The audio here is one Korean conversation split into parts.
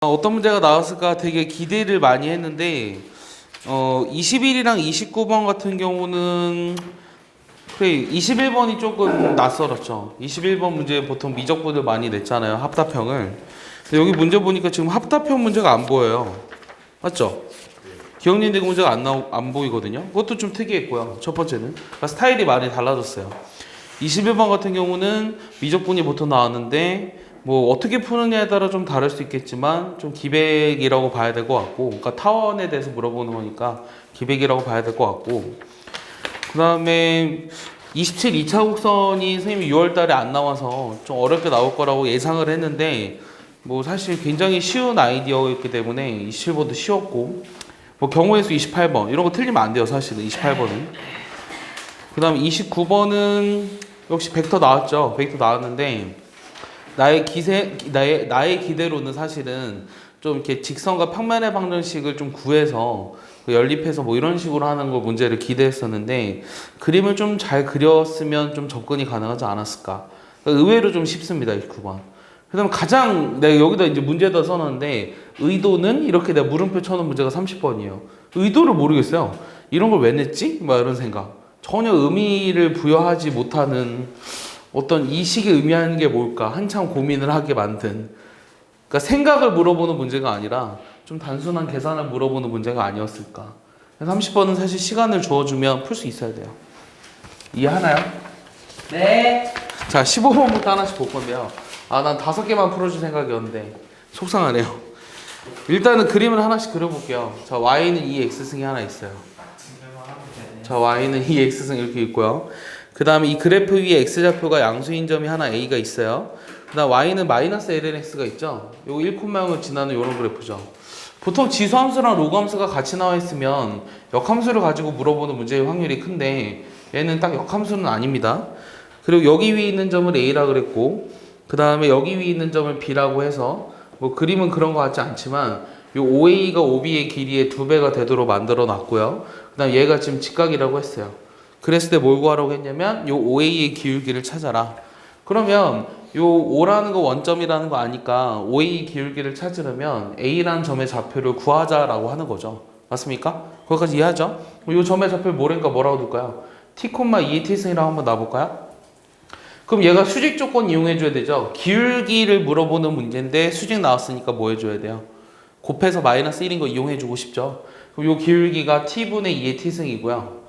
어떤 문제가 나왔을까 되게 기대를 많이 했는데 21이랑 29번 같은 경우는 그래 21번이 조금 낯설었죠. 21번 문제 보통 미적분을 많이 냈잖아요. 합답형을. 근데 여기 문제 보니까 지금 합답형 문제가 안 보여요. 맞죠? 기억연대고 문제가 안 보이거든요. 그것도 좀 특이했고요. 첫 번째는 그러니까 스타일이 많이 달라졌어요. 21번 같은 경우는 미적분이 보통 나왔는데 뭐 어떻게 푸느냐에 따라 좀 다를 수 있겠지만 좀 기백이라고 봐야 될 것 같고, 그러니까 타원에 대해서 물어보는 거니까 기백이라고 봐야 될 것 같고, 그 다음에 27 2차 곡선이 선생님이 6월 달에 안 나와서 좀 어렵게 나올 거라고 예상을 했는데 뭐 사실 굉장히 쉬운 아이디어였기 때문에 27번도 쉬웠고, 뭐 경우의 수 28번 이런 거 틀리면 안 돼요. 사실은 28번은. 그 다음에 29번은 역시 벡터 나왔죠. 벡터 나왔는데 나의 기대로는 사실은 좀 이렇게 직선과 평면의 방정식을 좀 구해서 연립해서 뭐 이런 식으로 하는 거 문제를 기대했었는데 그림을 좀 잘 그렸으면 좀 접근이 가능하지 않았을까. 그러니까 의외로 좀 쉽습니다. 29번. 그다음 가장 내가 여기다 이제 문제다 써놨는데 의도는 이렇게 내가 물음표 쳐놓은 문제가 30번이에요. 의도를 모르겠어요. 이런 걸 왜 냈지? 막 이런 생각. 전혀 의미를 부여하지 못하는 어떤 이 식이 의미하는 게 뭘까 한참 고민을 하게 만든, 그러니까 생각을 물어보는 문제가 아니라 좀 단순한 계산을 물어보는 문제가 아니었을까. 30번은 사실 시간을 주어주면 풀 수 있어야 돼요. 이해하나요? 네. 자, 15번부터 하나씩 볼 건데요. 난 5개만 풀어줄 생각이었는데 속상하네요. 일단은 그림을 하나씩 그려볼게요. 자, y는 2x승이 하나 있어요. 자, y는 2x승 이렇게 있고요. 그 다음에 이 그래프 위에 x좌표가 양수인 점이 하나 a가 있어요. 그 다음 y는 마이너스 lnx가 있죠. 요거 1,0을 지나는 요런 그래프죠. 보통 지수함수랑 로그함수가 같이 나와 있으면 역함수를 가지고 물어보는 문제의 확률이 큰데 얘는 딱 역함수는 아닙니다. 그리고 여기 위에 있는 점을 a라 그랬고, 그 다음에 여기 위에 있는 점을 b라고 해서 뭐 그림은 그런 것 같지 않지만 요 OA가 OB의 길이의 2배가 되도록 만들어 놨고요. 그 다음 얘가 지금 직각이라고 했어요. 그랬을 때 뭘 구하라고 했냐면 요 OA의 기울기를 찾아라. 그러면 요 O라는 거 원점이라는 거 아니까 OA 기울기를 찾으려면 A라는 점의 좌표를 구하자라고 하는 거죠. 맞습니까? 거기까지 이해하죠? 요 점의 좌표를 모르니까 뭐라고 둘까요? t, 2의 t승이라고 한번 놔볼까요? 그럼 얘가 수직 조건 이용해 줘야 되죠. 기울기를 물어보는 문제인데 수직 나왔으니까 뭐 해줘야 돼요? 곱해서 마이너스 1인 거 이용해 주고 싶죠. 그럼 요 기울기가 t분의 2의 t승이고요.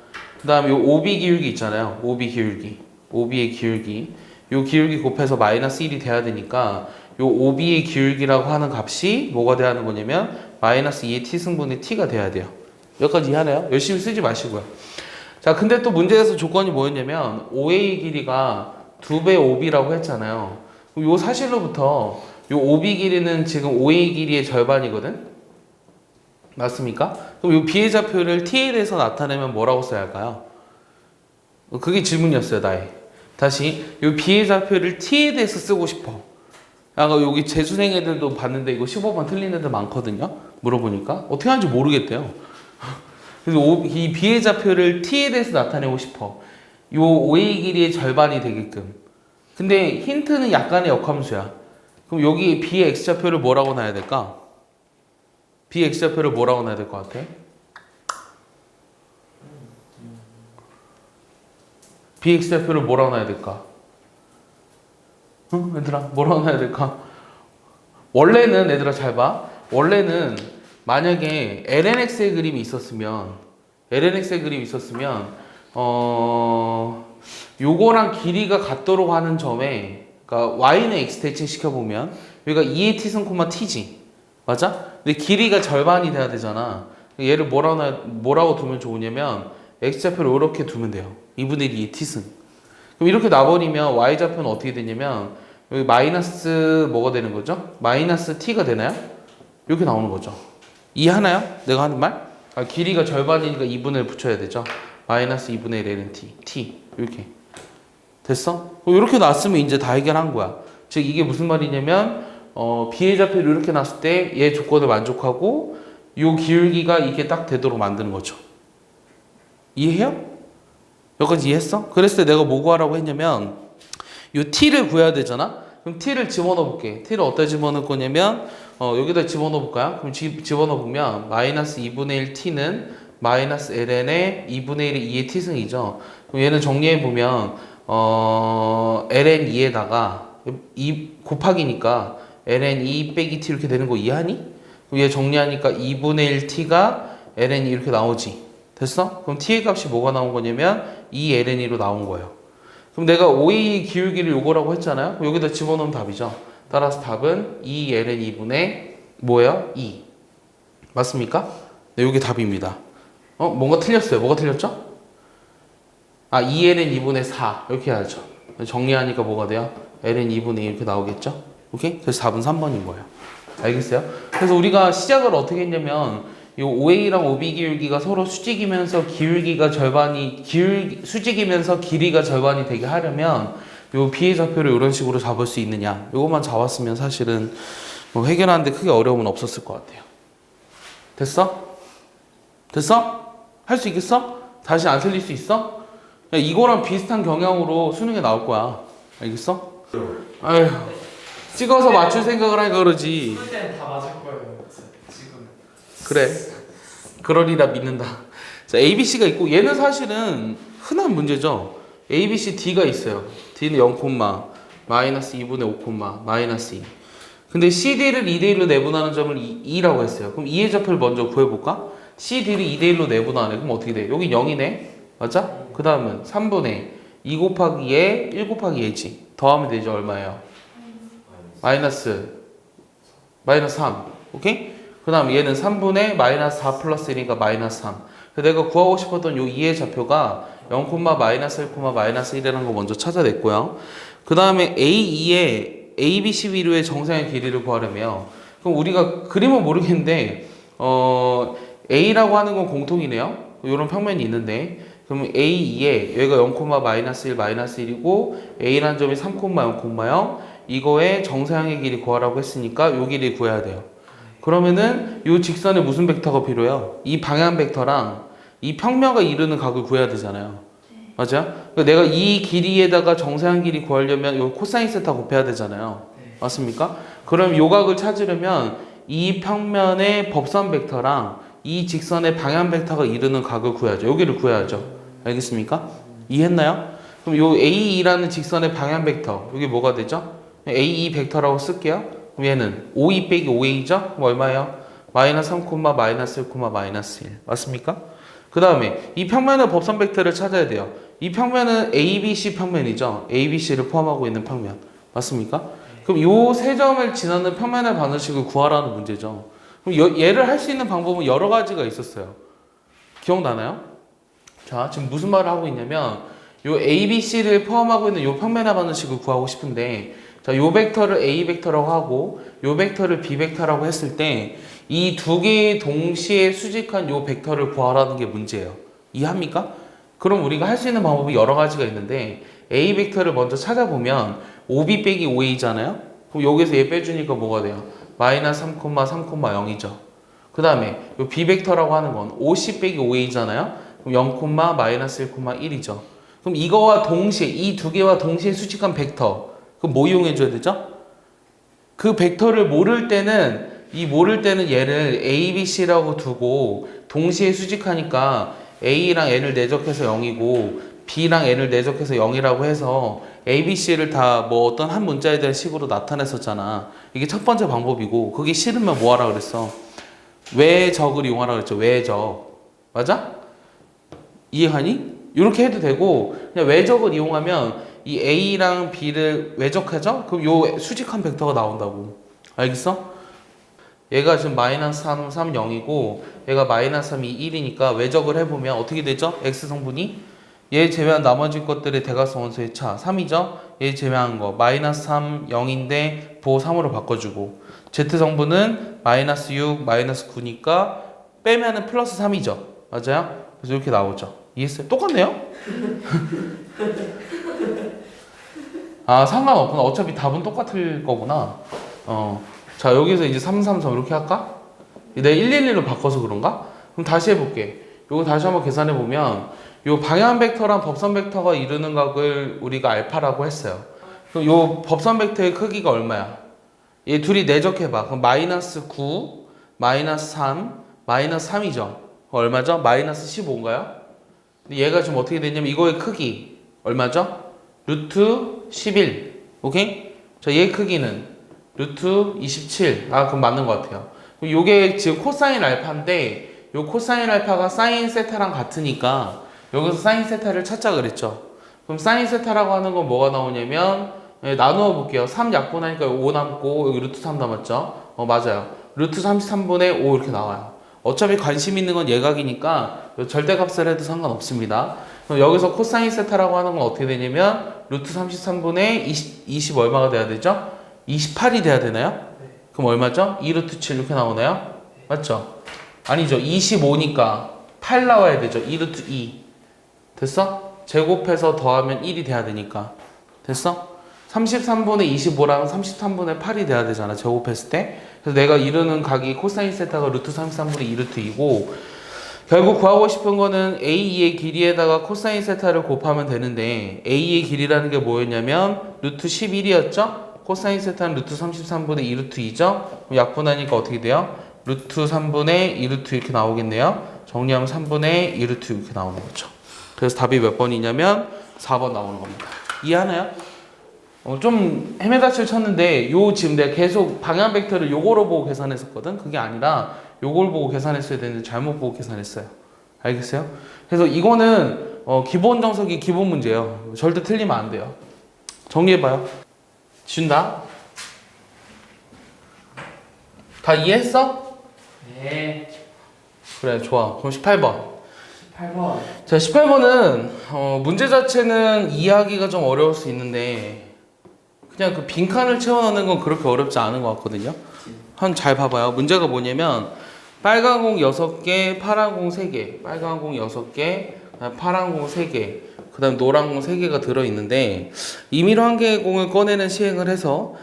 그 다음에 요 OB 기울기 있잖아요. OB 기울기. OB의 기울기. 요 기울기 곱해서 마이너스 1이 돼야 되니까 요 OB의 기울기라고 하는 값이 뭐가 돼야 하는 거냐면 마이너스 2의 t승분의 t가 돼야 돼요. 여기까지 이해하나요? 열심히 쓰지 마시고요. 자, 근데 또 문제에서 조건이 뭐였냐면 OA 길이가 2배 OB라고 했잖아요. 요 사실로부터 요 OB 길이는 지금 OA 길이의 절반이거든? 맞습니까? 그럼 요 B의 좌표를 T에 대해서 나타내면 뭐라고 써야 할까요? 그게 질문이었어요, 나의. 다시, 요 B의 좌표를 T에 대해서 쓰고 싶어. 여기 재수생 애들도 봤는데 이거 15번 틀린 애들 많거든요? 물어보니까. 어떻게 하는지 모르겠대요. 그래서 이 B의 좌표를 T에 대해서 나타내고 싶어. 요 OA 길이의 절반이 되게끔. 근데 힌트는 약간의 역함수야. 그럼 여기 B의 X좌표를 뭐라고 놔야 될까? B의 X좌표를 뭐라고 놔야 될 것 같아? B의 X좌표를 뭐라고 놔야 될까? 응? 얘들아, 뭐라고 놔야 될까? 원래는, 얘들아 잘 봐. 원래는 만약에 lnx의 그림이 있었으면 요거랑 길이가 같도록 하는 점에, 그러니까 y는 x 대칭 시켜보면 여기가 2의 t승, t지. 맞아? 근데 길이가 절반이 돼야 되잖아. 얘를 뭐라고 두면 좋으냐면 x좌표를 이렇게 두면 돼요. 2분의 2의 t승. 그럼 이렇게 놔버리면 y좌표는 어떻게 되냐면 여기 마이너스 뭐가 되는 거죠? 마이너스 t가 되나요? 이렇게 나오는 거죠. 이해하나요? 내가 하는 말? 길이가 절반이니까 2분의 1 붙여야 되죠. 마이너스 2분의 1 ln t 이렇게 됐어? 이렇게 놨으면 이제 다 해결한 거야. 즉 이게 무슨 말이냐면 B의 좌표를 이렇게 놨을 때 얘 조건을 만족하고 요 기울기가 이게 딱 되도록 만드는 거죠. 이해해요? 여기까지 이해했어? 그랬을 때 내가 뭐 구하라고 했냐면 요 t를 구해야 되잖아? 그럼 t를 집어넣어 볼게. t를 어디다 집어넣을 거냐면 여기다 집어넣어 볼까요? 그럼 집어넣어 보면 마이너스 2분의 1 t는 마이너스 ln의 2분의 1의 2의 t승이죠. 그럼 얘는 정리해 보면 ln 2에다가 2 곱하기니까 ln 2 빼기 t 이렇게 되는 거 이해하니? 그럼 얘 정리하니까 2분의 1 t가 ln 2 이렇게 나오지. 됐어? 그럼 t의 값이 뭐가 나온 거냐면 2ln 2로 나온 거예요. 그럼 내가 OA 기울기를 요거라고 했잖아요. 그럼 여기다 집어넣으면 답이죠. 따라서 답은 2ln 2분의 뭐예요? 2. 맞습니까? 네, 이게 답입니다. 뭔가 틀렸어요. 뭐가 틀렸죠? 2ln 2분의 4 이렇게 해야죠. 정리하니까 뭐가 돼요? ln 2분의 2 이렇게 나오겠죠? 오케이? 그래서 답은 3번인 거예요. 알겠어요? 그래서 우리가 시작을 어떻게 했냐면 이 OA랑 OB 기울기가 서로 수직이면서 수직이면서 길이가 절반이 되게 하려면 요 B의 좌표를 이런 식으로 잡을 수 있느냐 요것만 잡았으면 사실은 뭐 해결하는데 크게 어려움은 없었을 것 같아요. 됐어? 됐어? 할 수 있겠어? 다시 안 틀릴 수 있어? 야, 이거랑 비슷한 경향으로 수능에 나올 거야. 알겠어? 아휴, 찍어서 맞출 생각을 하니까 그러지. 풀 때는 다 맞을 거예요. 지금. 그래. 그러리라 믿는다. 자, ABC가 있고 얘는 사실은 흔한 문제죠. ABC D가 있어요. D는 0, 마이너스 2분의 5, 마이너스 2. 근데 CD를 2대1로 내분하는 점을 2라고 했어요. 그럼 2의 좌표를 먼저 구해볼까? CD를 2대1로 내분하네. 그럼 어떻게 돼? 여기 0이네. 맞아? 그 다음은 3분의 2 곱하기에 1 곱하기 예지. 더하면 되죠. 얼마예요? 마이너스 3. 오케이? 그 다음 얘는 3분의 마이너스 4 플러스 1이니까 마이너스 3. 내가 구하고 싶었던 요 2의 좌표가 0, 마이너스 1, 마이너스 1이라는 거 먼저 찾아냈고요. 그 다음에 A2의 ABC 비료의 정사의 길이를 구하려면 그럼 우리가 그림은 모르겠는데 A라고 하는 건 공통이네요. 이런 평면이 있는데 그럼 A2에 여기가 0, 마이너스 1, 마이너스 1이고 A라는 점이 3, 0, 0 이거의 정사형의 길이 구하라고 했으니까 요 길이 구해야 돼요. 그러면은 이 직선에 무슨 벡터가 필요해요? 이 방향 벡터랑 이 평면가 이루는 각을 구해야 되잖아요. 맞아요? 그러니까 내가 이 길이에다가 정사형 길이 구하려면 이 코사인 세타 곱해야 되잖아요. 맞습니까? 그럼 요 각을 찾으려면 이 평면의 법선 벡터랑 이 직선의 방향 벡터가 이루는 각을 구해야죠. 여기를 구해야죠. 알겠습니까? 이해했나요? 그럼 요 A2라는 직선의 방향 벡터 여기 뭐가 되죠? A2 벡터라고 쓸게요. 그럼 얘는 5e 빼기 5a죠? 그럼 얼마예요? 마이너스 3, 마이너스 1, 마이너스 1. 맞습니까? 그 다음에 이 평면의 법선 벡터를 찾아야 돼요. 이 평면은 ABC 평면이죠. ABC를 포함하고 있는 평면. 맞습니까? 그럼 요 세 점을 지나는 평면의 반원식을 구하라는 문제죠. 그럼 얘를 할 수 있는 방법은 여러 가지가 있었어요. 기억나나요? 자, 지금 무슨 말을 하고 있냐면 요 ABC를 포함하고 있는 요 평면의 반원식을 구하고 싶은데 자, 요 벡터를 A 벡터라고 하고 요 벡터를 B 벡터라고 했을 때 이 두 개의 동시에 수직한 요 벡터를 구하라는 게 문제예요. 이해합니까? 그럼 우리가 할 수 있는 방법이 여러 가지가 있는데 A 벡터를 먼저 찾아보면 5B 빼기 5A잖아요? 그럼 여기서 얘 빼주니까 뭐가 돼요? 마이너스 3, 0이죠. 그 다음에 요 B 벡터라고 하는 건 5C 빼기 5A잖아요? 그럼 0, 마이너스 1, 1이죠. 그럼 이거와 동시에 이 두 개와 동시에 수직한 벡터 그럼 뭐 이용해줘야 되죠? 그 벡터를 모를 때는 얘를 A, B, C라고 두고 동시에 수직하니까 A랑 N을 내적해서 0이고 B랑 N을 내적해서 0이라고 해서 A, B, C를 다 뭐 어떤 한 문자에 대한 식으로 나타냈었잖아. 이게 첫 번째 방법이고 그게 싫으면 뭐 하라 그랬어? 외적을 이용하라 그랬죠. 외적. 맞아? 이해하니? 이렇게 해도 되고 그냥 외적을 이용하면 이 A랑 B를 외적하죠? 그럼 요 수직한 벡터가 나온다고. 알겠어? 얘가 지금 마이너스 3, 0이고 얘가 마이너스 3이 1이니까 외적을 해보면 어떻게 되죠? X성분이 얘 제외한 나머지 것들의 대각선 원소의 차 3이죠? 얘 제외한 거 마이너스 3, 0인데 보호 3으로 바꿔주고 Z성분은 마이너스 6, 마이너스 9니까 빼면은 플러스 3이죠? 맞아요? 그래서 이렇게 나오죠. 이해했어요? 똑같네요? 아, 상관없구나. 어차피 답은 똑같을 거구나. 자, 여기서 이제 3, 3, 3 이렇게 할까? 내가 111로 바꿔서 그런가? 그럼 다시 해볼게. 요거 다시 한번 계산해보면 요 방향 벡터랑 법선 벡터가 이루는 각을 우리가 알파라고 했어요. 그럼 요 법선 벡터의 크기가 얼마야? 얘 둘이 내적해봐. 그럼 마이너스 9, 마이너스 3, 마이너스 3이죠. 얼마죠? 마이너스 15인가요? 근데 얘가 지금 어떻게 되냐면 이거의 크기 얼마죠? 루트 11. 오케이? 자, 얘 크기는 루트 27. 아, 그럼 맞는 것 같아요. 그럼 요게 지금 코사인 알파인데 요 코사인 알파가 사인 세타랑 같으니까 여기서 사인 세타를 찾자 그랬죠. 그럼 사인 세타라고 하는 건 뭐가 나오냐면 나누어 볼게요. 3 약분하니까 5 남고 여기 루트 3 남았죠. 맞아요. 루트 33분의 5 이렇게 나와요. 어차피 관심 있는 건 예각이니까 절대값을 해도 상관없습니다. 그럼 여기서 코사인 세타라고 하는 건 어떻게 되냐면 루트 33분의 20 얼마가 돼야 되죠? 28이 돼야 되나요? 그럼 얼마죠? 2 루트 7 이렇게 나오나요? 맞죠? 아니죠. 25니까 8 나와야 되죠. 2 루트 2. 됐어? 제곱해서 더하면 1이 돼야 되니까. 됐어? 33분의 25랑 33분의 8이 돼야 되잖아. 제곱했을 때. 그래서 내가 이루는 각이 코사인 세타가 루트 33분의 2 루트 2고 결국 구하고 싶은 거는 A의 길이에다가 코사인 세타를 곱하면 되는데 A의 길이라는 게 뭐였냐면 루트 11이었죠? 코사인 세타는 루트 33분의 2 루트 2죠? 약분하니까 어떻게 돼요? 루트 3분의 2 루트 이렇게 나오겠네요. 정리하면 3분의 2 루트 이렇게 나오는 거죠. 그래서 답이 몇 번이냐면 4번 나오는 겁니다. 이해하나요? 좀 헤매다칠 쳤는데 요 지금 내가 계속 방향 벡터를 요거로 보고 계산했었거든. 그게 아니라 요걸 보고 계산했어야 되는데 잘못 보고 계산했어요. 알겠어요? 그래서 이거는 기본 정석이 기본 문제예요. 절대 틀리면 안 돼요. 정리해봐요. 준다. 다 이해했어? 네. 그래, 좋아. 그럼 18번. 8번. 자, 18번은 문제 자체는 이해하기가 좀 어려울 수 있는데 그냥 그 빈칸을 채워넣는 건 그렇게 어렵지 않은 것 같거든요. 한 잘 봐봐요. 문제가 뭐냐면 빨간 공 6개, 파란 공 3개, 빨간 공 6개, 파란 공 3개, 그 다음 노란 공 3개가 들어있는데 임의로 한 개의 공을 꺼내는 시행을 해서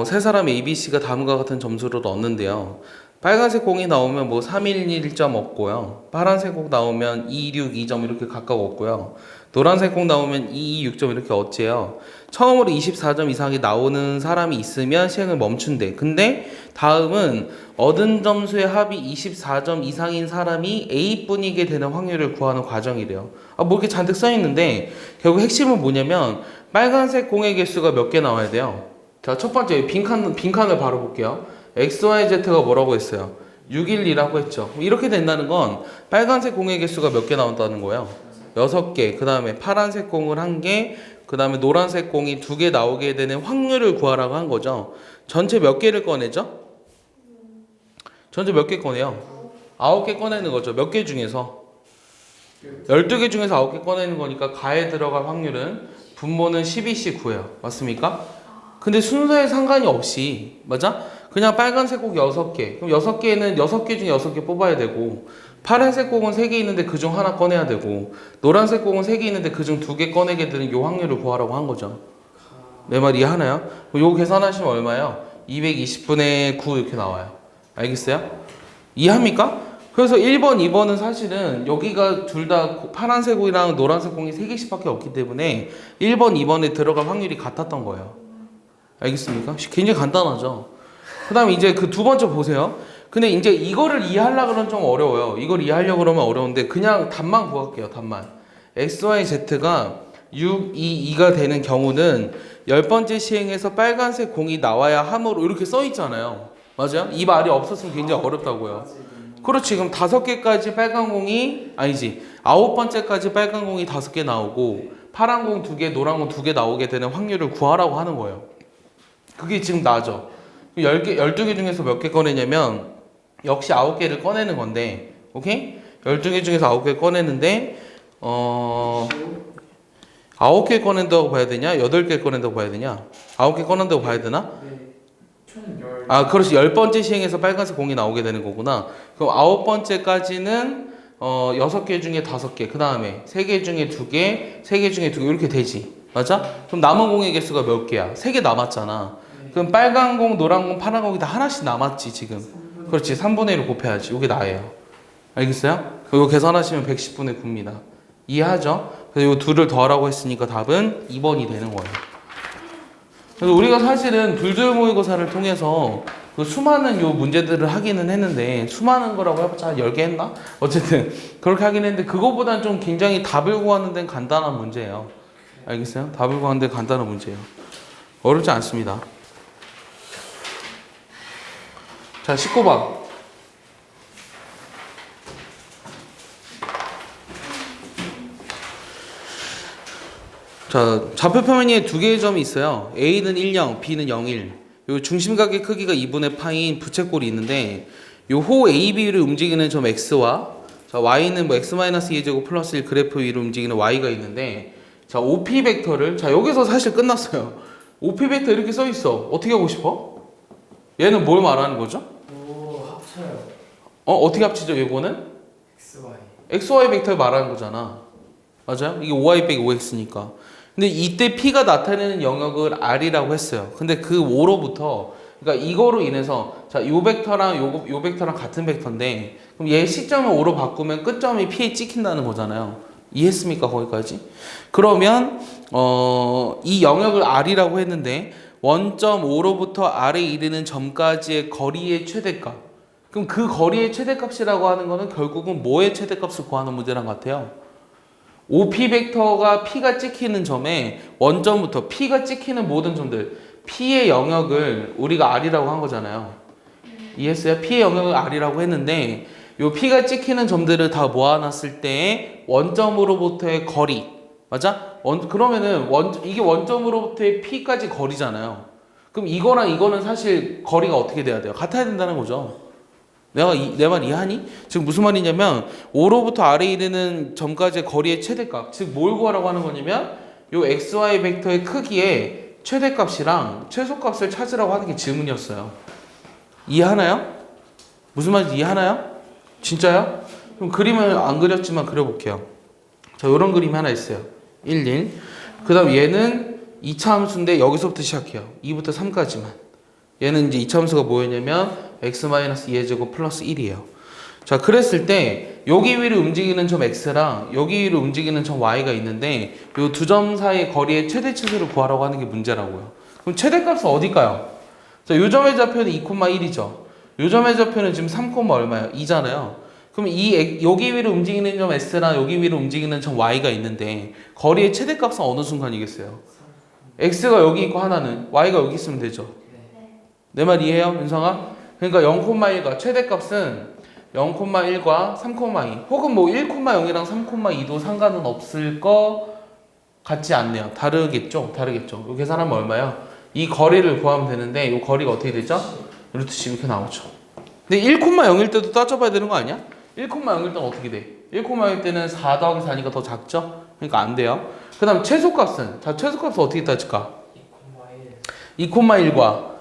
세 사람 ABC가 다음과 같은 점수를 얻는데요. 빨간색 공이 나오면 뭐 311점 얻고요. 파란색 공 나오면 262점 이렇게 각각 얻고요. 노란색 공 나오면 226점 이렇게 얻지요. 처음으로 24점 이상이 나오는 사람이 있으면 시행을 멈춘대. 근데 다음은 얻은 점수의 합이 24점 이상인 사람이 A뿐이게 되는 확률을 구하는 과정이래요. 뭐 이렇게 잔뜩 써있는데 결국 핵심은 뭐냐면 빨간색 공의 개수가 몇 개 나와야 돼요. 자, 첫 번째 빈칸을 바로 볼게요. X, Y, Z가 뭐라고 했어요? 612라고 했죠. 이렇게 된다는 건 빨간색 공의 개수가 몇 개 나온다는 거예요? 6개. 그 다음에 파란색 공을 1개, 그 다음에 노란색 공이 2개 나오게 되는 확률을 구하라고 한 거죠. 전체 몇 개를 꺼내죠? 전체 몇 개 꺼내요? 9개 꺼내는 거죠. 몇 개 중에서? 12개 중에서 9개 꺼내는 거니까 가에 들어갈 확률은 분모는 12씩 구해요. 맞습니까? 근데 순서에 상관이 없이, 맞아? 그냥 빨간색 공 6개. 그럼 6개는 6개 중에 6개 뽑아야 되고, 파란색 공은 3개 있는데 그중 하나 꺼내야 되고, 노란색 공은 3개 있는데 그중 2개 꺼내게 되는 요 확률을 구하라고 한 거죠. 내 말 이해하나요? 요 계산하시면 얼마예요? 220분의 9 이렇게 나와요. 알겠어요? 이해합니까? 그래서 1번, 2번은 사실은 여기가 둘 다 파란색 공이랑 노란색 공이 3개씩밖에 없기 때문에 1번, 2번에 들어갈 확률이 같았던 거예요. 알겠습니까? 굉장히 간단하죠. 그 다음에 이제 그 두 번째 보세요. 근데 이제 이거를 이해하려고 그러면 좀 어려워요. 이걸 이해하려고 그러면 어려운데 그냥 답만 구할게요. 답만. X, Y, Z가 6, 2, 2가 되는 경우는 10번째 시행에서 빨간색 공이 나와야 함으로 이렇게 써 있잖아요. 맞아요? 이 말이 없었으면 굉장히 어렵다고요. 그렇지. 그럼 5개까지 빨간 공이 아니지. 9번째까지 빨간 공이 5개 나오고 파란 공 2개, 노란 공 2개 나오게 되는 확률을 구하라고 하는 거예요. 그게 지금 나죠. 12개 중에서 몇 개 꺼내냐면 역시 9개를 꺼내는 건데, 오케이? 12개 중에서 9개 꺼내는데 9개 꺼낸다고 봐야 되냐? 8개 꺼낸다고 봐야 되냐? 9개 꺼낸다고 봐야 되나? 네. 총 10. 아, 그렇지. 10번째 시행에서 빨간색 공이 나오게 되는 거구나. 그럼 9번째까지는 6개 중에 5개, 그 다음에 3개 중에 2개, 3개 중에 2개 이렇게 되지. 맞아? 그럼 남은 공의 개수가 몇 개야? 3개 남았잖아. 그럼 빨간 공, 노란 공, 파란 공이 다 하나씩 남았지 지금. 그렇지. 3분의 1을 곱해야지. 이게 나예요. 알겠어요? 이거 계산하시면 110분의 9입니다. 이해하죠? 그래서 이 둘을 더하라고 했으니까 답은 2번이 되는 거예요. 그래서 우리가 사실은 둘둘 모의고사를 통해서 그 수많은 요 문제들을 하기는 했는데 수많은 거라고 해봤자 한 10개 했나? 어쨌든 그렇게 하긴 했는데 그거보단 좀 굉장히 답을 구하는 데는 간단한 문제예요. 알겠어요? 답을 구하는 데 간단한 문제예요. 어렵지 않습니다. 자, 19번. 자, 좌표 표면에 두 개의 점이 있어요. A는 1, 0, B는 0, 1. 요 중심각의 크기가 2분의 파인 부채꼴이 있는데 요 호 AB를 움직이는 점 X와 자, Y는 뭐 X-2의 제곱 플러스 1 그래프 위로 움직이는 Y가 있는데 자, OP 벡터를 자, 여기서 사실 끝났어요. OP 벡터 이렇게 써 있어. 어떻게 하고 싶어? 얘는 뭘 말하는 거죠? 오, 합쳐요. 어떻게 합치죠, 이거는? XY. XY 벡터를 말하는 거잖아. 맞아요? 이게 5y 빼기 5x니까. 근데 이때 P가 나타내는 영역을 R이라고 했어요. 근데 그 5로부터 그러니까 이거로 인해서 자, 요 벡터랑 요 벡터랑 같은 벡터인데 그럼 얘 시점을 5로 바꾸면 끝점이 P에 찍힌다는 거잖아요. 이해했습니까? 거기까지? 그러면 이 영역을 R이라고 했는데 원점 5로부터 R에 이르는 점까지의 거리의 최대값. 그럼 그 거리의 최대값이라고 하는 거는 결국은 뭐의 최대값을 구하는 문제랑 같아요? OP 벡터가 P가 찍히는 점에 원점부터 P가 찍히는 모든 점들 P의 영역을 우리가 R이라고 한 거잖아요. 이해했어요? P의 영역을 R이라고 했는데 요 P가 찍히는 점들을 다 모아놨을 때 원점으로부터의 거리 맞아? 그러면은 이게 원점으로부터의 P까지 거리잖아요. 그럼 이거랑 이거는 사실 거리가 어떻게 돼야 돼요? 같아야 된다는 거죠. 내 말 이해하니? 지금 무슨 말이냐면 5로부터 R에 이르는 점까지의 거리의 최대값 즉 뭘 구하라고 하는 거냐면 요 XY 벡터의 크기의 최대값이랑 최소값을 찾으라고 하는 게 질문이었어요. 이해하나요? 무슨 말인지 이해하나요? 진짜요? 그럼 그림을 안 그렸지만 그려볼게요. 자, 요런 그림이 하나 있어요. 1, 1. 그 다음 얘는 2차 함수인데 여기서부터 시작해요. 2부터 3까지만. 얘는 이제 2차 함수가 뭐였냐면 x-2의 제곱 플러스 1이에요. 자, 그랬을 때 여기 위를 움직이는 점 x랑 여기 위를 움직이는 점 y가 있는데 이 두 점 사이의 거리의 최대치수를 구하라고 하는 게 문제라고요. 그럼 최대값은 어딜까요? 자, 요 점의 좌표는 2,1이죠. 요 점의 좌표는 지금 3, 얼마예요? 2잖아요. 그럼 여기 위를 움직이는 점 x랑 여기 위를 움직이는 점 y가 있는데 거리의 최대값은 어느 순간이겠어요? x가 여기 있고 하나는 y가 여기 있으면 되죠. 내 말 이해해요, 윤성아? 그러니까 0,1과 최대값은 0,1과 3,2 혹은 뭐 1,0이랑 3,2도 상관은 없을 거 같지 않네요. 다르겠죠? 다르겠죠. 요 계산하면 얼마예요? 이 거리를 구하면 되는데 이 거리가 어떻게 되죠? 루트 10 이렇게 나오죠. 근데 1,0일 때도 따져봐야 되는 거 아니야? 1,0일 때는 어떻게 돼? 1,0일 때는 4 더하기 4니까 더 작죠? 그러니까 안 돼요. 그 다음 최소값은? 자, 최소값은 어떻게 따질까? 2,1과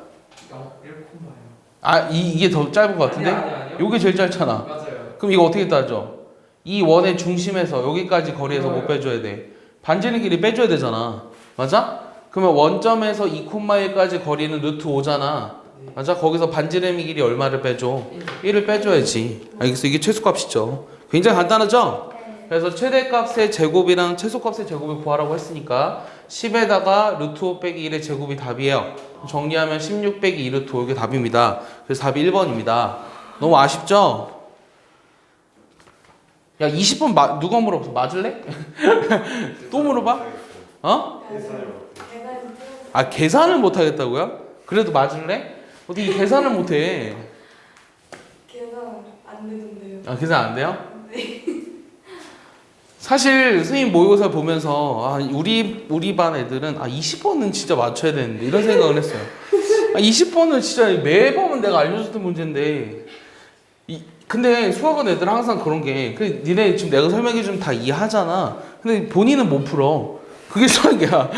이게 더 짧은 것 같은데? 아니요. 요게 제일 짧잖아. 맞아요. 그럼 이거 어떻게 따져? 이 원의 중심에서 여기까지 거리에서 못 빼줘야 돼. 반지름 길이 빼줘야 되잖아. 맞아? 그러면 원점에서 2,1까지 거리는 루트 5잖아. 맞아? 거기서 반지름의 길이 얼마를 빼줘? 1을 빼줘야지. 알겠어? 이게 최소값이죠. 굉장히 간단하죠? 그래서 최대값의 제곱이랑 최소값의 제곱을 구하라고 했으니까 10에다가 루트 5 빼기 1의 제곱이 답이에요. 정리하면 16 빼기 2 루트 5 이게 답입니다. 그래서 답이 1번입니다. 너무 아쉽죠? 야, 20번 누가 물어봤어? 맞을래? 또 물어봐? 계산을 못 하겠다고요? 그래도 맞을래? 어떻게 계산을 못 해? 계산 안 되던데요. 계산 안 돼요? 네. 사실 선생님 모의고사 보면서 우리 반 애들은 20번은 진짜 맞춰야 되는데 이런 생각을 했어요. 20번은 진짜 매번 내가 알려줬던 문제인데 근데 수학은 애들 항상 그런 게 니네 지금 내가 설명해 주면 다 이해하잖아. 근데 본인은 못 풀어. 그게 수학이야.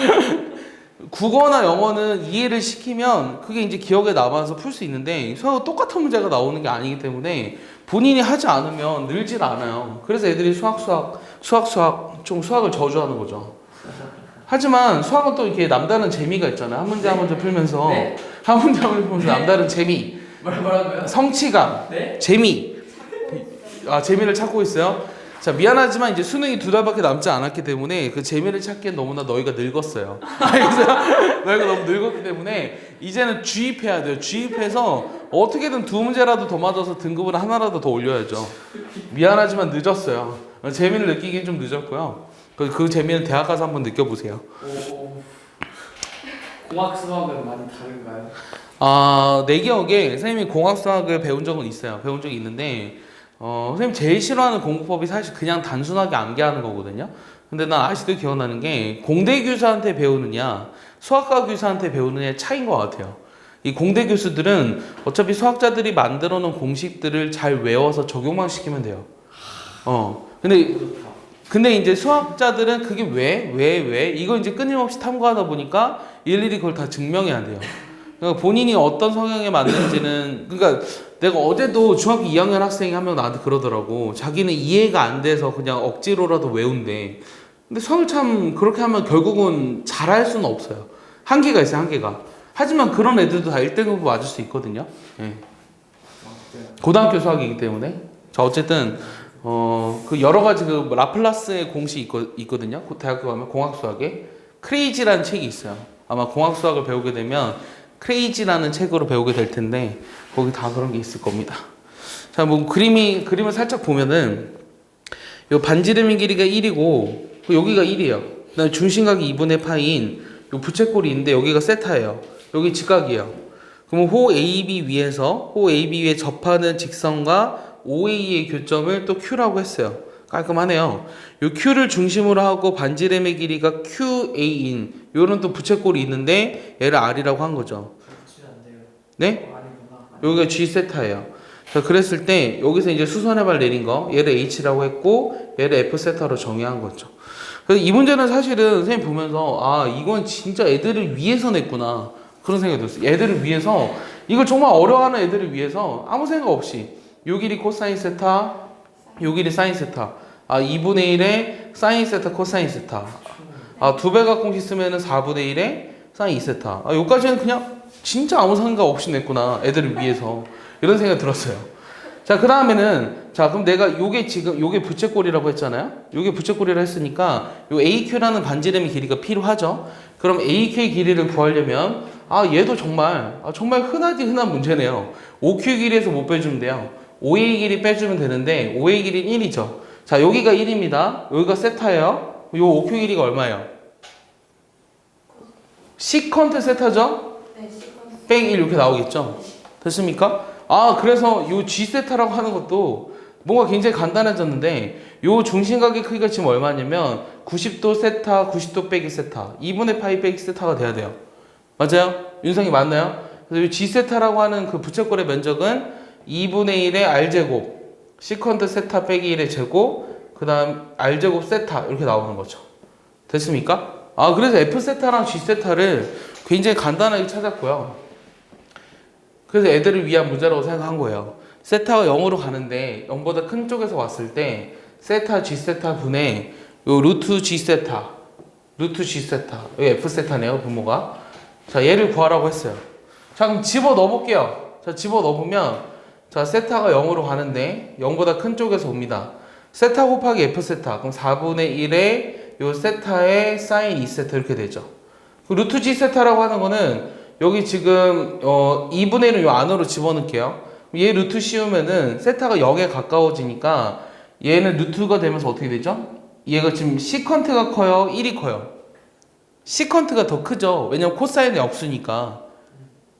국어나 영어는 이해를 시키면 그게 이제 기억에 남아서 풀 수 있는데 수학은 똑같은 문제가 나오는 게 아니기 때문에 본인이 하지 않으면 늘질 않아요. 그래서 애들이 수학 좀 수학을 저주하는 거죠. 하지만 수학은 또 이렇게 남다른 재미가 있잖아요. 한 문제 한 문제 풀면서 네? 한 문제 한 문제 풀면서 남다른 재미, 뭐라고요? 성취감, 네? 재미. 재미를 찾고 있어요. 자, 미안하지만 이제 수능이 2달밖에 남지 않았기 때문에 그 재미를 찾기엔 너무나 너희가 늙었어요. 그래서 너희가 너무 늙었기 때문에 이제는 주입해야 돼요. 주입해서 어떻게든 2문제라도 더 맞아서 등급을 하나라도 더 올려야죠. 미안하지만 늦었어요. 재미를 느끼긴 좀 늦었고요. 그 재미는 대학 가서 한번 느껴보세요. 공학 수학은 많이 다른가요? 내 기억에 선생님이 공학수학을 배운 적은 있어요. 배운 적이 있는데 선생님 제일 싫어하는 공부법이 사실 그냥 단순하게 암기하는 거거든요. 근데 난 아직도 기억나는 게 공대 교수한테 배우느냐 수학과 교수한테 배우느냐의 차이인 것 같아요. 이 공대 교수들은 어차피 수학자들이 만들어 놓은 공식들을 잘 외워서 적용만 시키면 돼요. 근데 이제 수학자들은 그게 왜 이거 이제 끊임없이 탐구하다 보니까 일일이 그걸 다 증명해야 돼요. 그러니까 본인이 어떤 성향에 맞는지는 그러니까 내가 어제도 중학교 2학년 학생이 한 명 나한테 그러더라고. 자기는 이해가 안 돼서 그냥 억지로라도 외운대. 근데 수학을 참 그렇게 하면 결국은 잘할 수는 없어요. 한계가 있어요, 한계가. 하지만 그런 애들도 다 1등급 맞을 수 있거든요. 예. 고등학교 수학이기 때문에. 자, 어쨌든 그 여러 가지 그 라플라스의 공식이 있거든요. 대학교 가면 공학 수학에 크레이지라는 책이 있어요. 아마 공학 수학을 배우게 되면 크레이지라는 책으로 배우게 될 텐데 거기 다 그런 게 있을 겁니다. 자, 뭐 그림을 살짝 보면은 요 반지름의 길이가 1이고 여기가 1이에요. 그다음에 중심각이 2분의 파인 요 부채꼴이 있는데 여기가 세타예요. 여기 직각이에요. 그러면 호 AB 위에서 호 AB 위에 접하는 직선과 OA의 교점을 또 Q라고 했어요. 깔끔하네요. 요 Q를 중심으로 하고 반지름의 길이가 QA인 요런 또 부채꼴이 있는데 얘를 R이라고 한 거죠. 네? 여기가 G 세타예요. 자, 그랬을 때 여기서 이제 수선의 발 내린 거 얘를 H라고 했고 얘를 F 세타로 정의한 거죠. 그래서 이 문제는 사실은 선생님 보면서 이건 진짜 애들을 위해서 냈구나 그런 생각이 들었어요. 애들을 위해서 이걸 정말 어려워하는 애들을 위해서 아무 생각 없이 요 길이 코사인 세타 요 길이 사인 세타 2분의 1에 사인 세타 코사인 세타 2배각 공식 쓰면은 4분의 1에 사인 2세타 요까지는 그냥 진짜 아무 생각 없이 냈구나 애들을 위해서 이런 생각이 들었어요. 자, 그 다음에는 그럼 내가 요게 부채꼴이라고 했잖아요. 요게 부채꼴이라고 했으니까 요 AQ라는 반지름의 길이가 필요하죠. 그럼 AQ의 길이를 구하려면 얘도 정말 흔한 문제네요. OQ 길이에서 못 빼주면 돼요. OA 길이 빼주면 되는데 OA 길이는 1이죠. 자, 여기가 1입니다. 여기가 세타예요. 요 OQ 길이가 얼마예요? 시컨트 세타죠? 네, 시퀀스. 뺑 1 이렇게 나오겠죠? 됐습니까? 그래서 요 G 세타라고 하는 것도 뭔가 굉장히 간단해졌는데 요 중심각의 크기가 지금 얼마냐면 90도 세타, 90도 빼기 세타 2분의 파이 빼기 세타가 돼야 돼요. 맞아요? 윤성이 맞나요? 그래서 요 G 세타라고 하는 그 부채꼴의 면적은 2분의 1의 R제곱 시컨트 세타 빼기 1의 제곱 그 다음 R제곱 세타 이렇게 나오는 거죠. 됐습니까? 그래서 F 세타랑 G 세타를 굉장히 간단하게 찾았고요. 그래서 애들을 위한 문제라고 생각한 거예요. 세타가 0으로 가는데 0보다 큰 쪽에서 왔을 때 세타 G 세타 분의 요 루트 G 세타 여기 F 세타네요, 분모가. 자, 얘를 구하라고 했어요. 자, 그럼 집어 넣어 볼게요. 자, 집어 넣어 보면 자, 세타가 0으로 가는데 0보다 큰 쪽에서 옵니다. 세타 곱하기 F 세타 그럼 4분의 1에 요 세타의 사인 2세타 이렇게 되죠. 그 루트 G 세타라고 하는 거는 여기 지금 2분의 1을 요 안으로 집어넣을게요. 얘 루트 씌우면은 세타가 0에 가까워지니까 얘는 루트가 되면서 어떻게 되죠? 얘가 지금 시컨트가 커요? 1이 커요? 시컨트가 더 크죠? 왜냐면 코사인의 역수니까.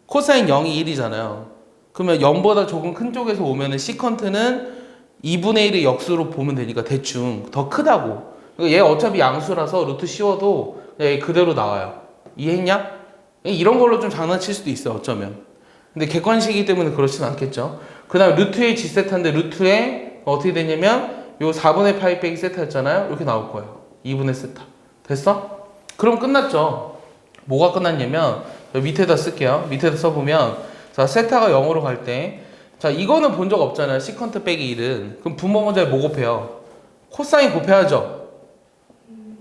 코사인 0이 1이잖아요. 그러면 0보다 조금 큰 쪽에서 오면은 시컨트는 2분의 1의 역수로 보면 되니까 대충 더 크다고. 얘 어차피 양수라서 루트 씌워도 얘 그대로 나와요. 이해했냐? 이런 걸로 좀 장난칠 수도 있어요, 어쩌면. 근데 객관식이기 때문에 그렇진 않겠죠. 그 다음 루트의 G세타인데 루트에 어떻게 되냐면 요 4분의 파이 빼기 세타였잖아요. 이렇게 나올 거예요. 2분의 세타. 됐어? 그럼 끝났죠. 뭐가 끝났냐면 밑에다 쓸게요. 밑에다 써보면 자, 세타가 0으로 갈 때 자, 이거는 본 적 없잖아요. 시컨트 빼기 1은. 그럼 분모 문제에 뭐 곱해요? 코사인 곱해야죠.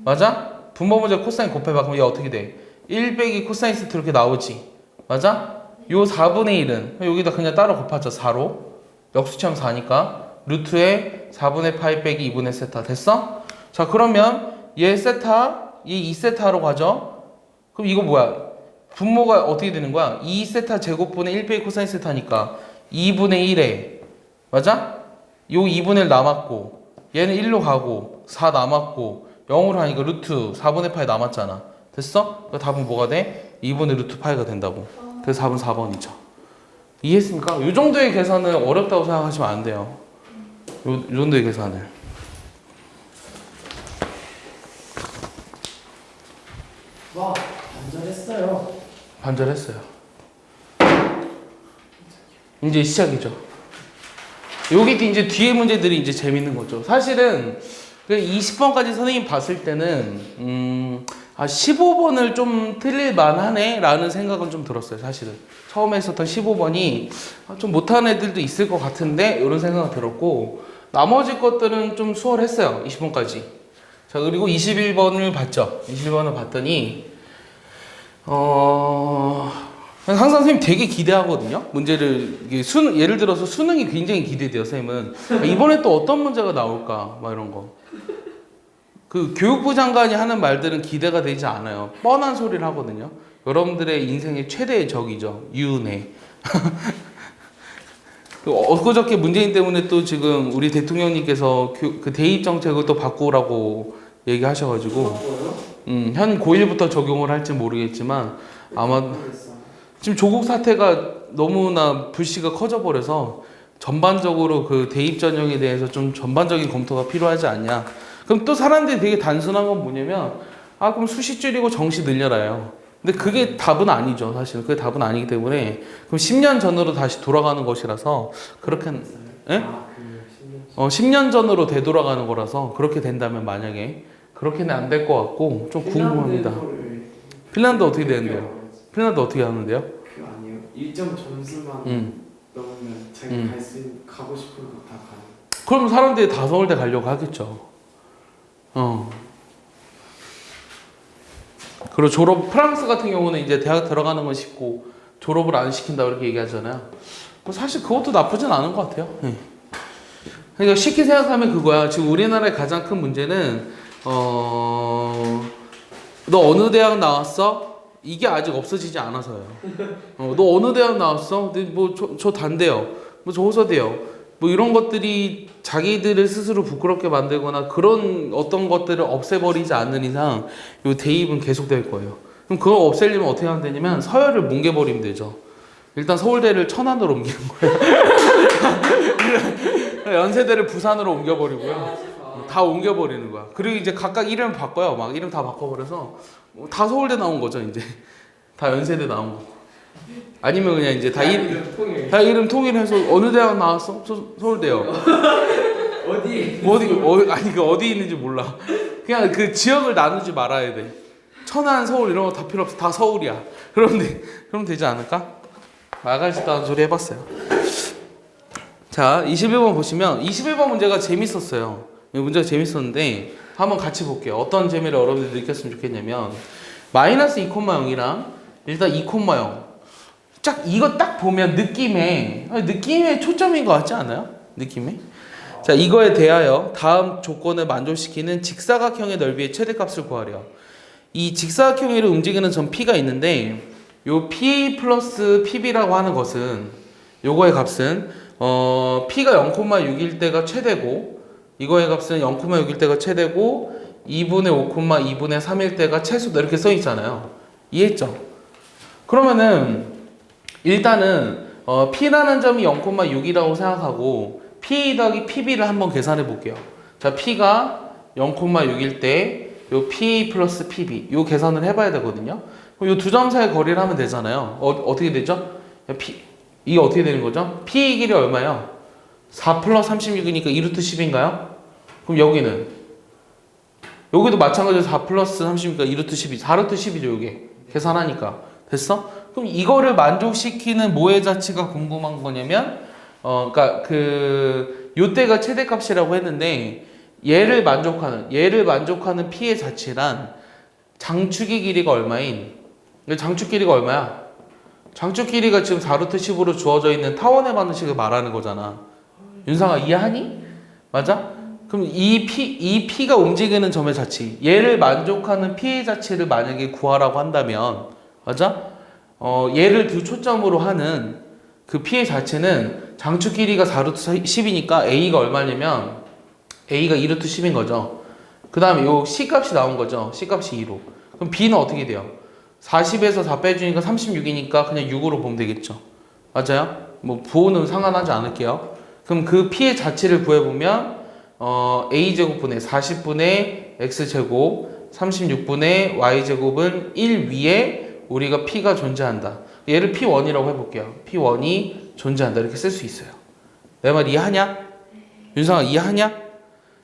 맞아? 분모 문제 코사인 곱해봐. 그럼 얘 어떻게 돼? 1 빼기 코사인 세타 이렇게 나오지. 맞아? 요 4분의 1은 여기다 그냥 따로 곱하죠. 4로. 역수치하면 4니까 루트에 4분의 파이 빼기 2분의 세타 됐어? 자 그러면 얘 세타 얘 2세타로 가죠. 그럼 이거 뭐야? 분모가 어떻게 되는 거야? 2세타 제곱분의 1 빼기 코사인 세타니까 2분의 1에 맞아? 요 2분의 1 남았고 얘는 1로 가고 4 남았고 0으로 하니까 루트 4분의 파이 남았잖아. 됐어? 그 답은 뭐가 돼? 2분의 루트 파이가 된다고. 그래서 답은 4번이죠. 이해했습니까? 요 정도의 계산은 어렵다고 생각하시면 안 돼요. 요 정도의 계산을. 와, 반전했어요. 반절했어요. 이제 시작이죠. 여기 이제 뒤에 문제들이 이제 재밌는 거죠. 사실은 20번까지 선생님 봤을 때는 15번을 좀 틀릴 만하네 라는 생각은 좀 들었어요. 사실은 처음에 했었던 15번이 좀 못하는 애들도 있을 것 같은데 이런 생각은 들었고 나머지 것들은 좀 수월했어요. 20번까지. 자 그리고 21번을 봤죠. 21번을 봤더니 항상 선생님 되게 기대하거든요. 문제를 예를 들어서 수능이 굉장히 기대돼요. 선생님은 이번에 또 어떤 문제가 나올까 막 이런 거. 그 교육부 장관이 하는 말들은 기대가 되지 않아요. 뻔한 소리를 하거든요. 여러분들의 인생의 최대의 적이죠. 유은혜. 엊그저께 문재인 때문에 또 지금 우리 대통령님께서 그 대입 정책을 또 바꾸라고 얘기하셔가지고 현 고1부터 적용을 할지 모르겠지만 아마 지금 조국 사태가 너무나 불씨가 커져버려서 전반적으로 그 대입 전형에 대해서 좀 전반적인 검토가 필요하지 않냐. 그럼 또 사람들이 되게 단순한 건 뭐냐면 그럼 수시 줄이고 정시 늘려라요. 근데 그게 답은 아니죠. 사실 그게 답은 아니기 때문에 그럼 10년 전으로 다시 돌아가는 것이라서 그렇게 10년 전으로 되돌아가는 거라서 그렇게 된다면 만약에 그렇게는 안 될 것 같고 좀 궁금합니다. 핀란드 어떻게 되는데요? 핀란드 어떻게 하는데요? 그 아니에요. 일정 점수만 넣으면 자기 가고 싶은 곳 다 가요. 그럼 사람들이 다 서울대 가려고 하겠죠. 그리고 프랑스 같은 경우는 이제 대학 들어가는 건 쉽고 졸업을 안 시킨다 이렇게 얘기하잖아요. 사실 그것도 나쁘진 않은 것 같아요. 그러니까 쉽게 생각하면 그거야. 지금 우리나라의 가장 큰 문제는 너 어느 대학 나왔어? 이게 아직 없어지지 않아서요. 너 어느 대학 나왔어? 저 단대요. 저 호서대요. 이런 것들이 자기들을 스스로 부끄럽게 만들거나 그런 어떤 것들을 없애버리지 않는 이상 이 대입은 계속될 거예요. 그럼 그걸 없애려면 어떻게 하면 되냐면 서열을 뭉개버리면 되죠. 일단 서울대를 천안으로 옮기는 거예요. 연세대를 부산으로 옮겨버리고요. 다 옮겨버리는 거야. 그리고 이제 각각 이름 바꿔요. 막 이름 다 바꿔버려서 다 서울대 나온 거죠. 이제 다 연세대 나온 거. 아니면 그냥 이제 다 이름 통일해서 어느 대학 나왔어? 서울대요. 어디 아니 그 어디 있는지 몰라. 그냥 그 지역을 나누지 말아야 돼. 천안, 서울 이런 거 다 필요 없어. 다 서울이야. 그럼 되지 않을까? 말가지도 않은 소리 해봤어요. 자, 21번 보시면 21번 문제가 재밌었어요. 이 문제가 재밌었는데 한번 같이 볼게요. 어떤 재미를 여러분들이 느꼈으면 좋겠냐면 마이너스 2,0이랑 일단 2,0 이거 딱 보면 느낌에 초점인 것 같지 않아요? 느낌에? 자, 이거에 대하여 다음 조건을 만족시키는 직사각형의 넓이의 최대값을 구하래요. 이 직사각형을 움직이는 점 P가 있는데 요 P 플러스 PB라고 하는 것은 요거의 값은 P가 0,6일 때가 최대고 이거의 값은 0,6일 때가 최대고 2분의 5, 2분의 3일 때가 최소다 이렇게 써 있잖아요. 이해했죠? 그러면은 일단은 P라는 점이 0,6이라고 생각하고 P 더하기 PB를 한번 계산해 볼게요. 자, P가 0,6일 때 요 P 플러스 PB 요 계산을 해봐야 되거든요. 그럼 요 두 점 사이 거리를 하면 되잖아요. 어떻게 되죠? 이게 어떻게 되는 거죠? P 길이 얼마예요? 4 플러스 36이니까 2루트 10인가요? 그럼 여기도 마찬가지로 4 플러스 30이니까 2루트 12 4루트 10이죠. 이게 계산하니까 됐어? 그럼 이거를 만족시키는 뭐의 자치가 궁금한 거냐면 그러니까 요때가 최대값이라고 했는데 얘를 만족하는 P의 자치란 장축의 길이가 얼마인? 장축 길이가 얼마야? 장축 길이가 지금 4루트 10으로 주어져 있는 타원의 방정식을 말하는 거잖아. 윤상아 이해하니? 맞아? 그럼 이 P가 움직이는 점의 자치, 얘를 만족하는 P의 자치를 만약에 구하라고 한다면, 맞아? 얘를 두 초점으로 하는 그 P의 자체는 장축 길이가 4루트 10이니까 A가 얼마냐면 A가 2루트 10인 거죠. 그 다음에 요 C 값이 나온 거죠. C 값이 2로. 그럼 B는 어떻게 돼요? 40에서 4 빼주니까 36이니까 그냥 6으로 보면 되겠죠. 맞아요? 뭐 부호는 상관하지 않을게요. 그럼 그 P의 자체를 구해보면 A제곱분의 40분의 X제곱 36분의 Y제곱은 1 위에 우리가 P가 존재한다. 얘를 P1이라고 해볼게요. P1이 존재한다. 이렇게 쓸 수 있어요. 내 말 이해하냐? 윤상아 이해하냐?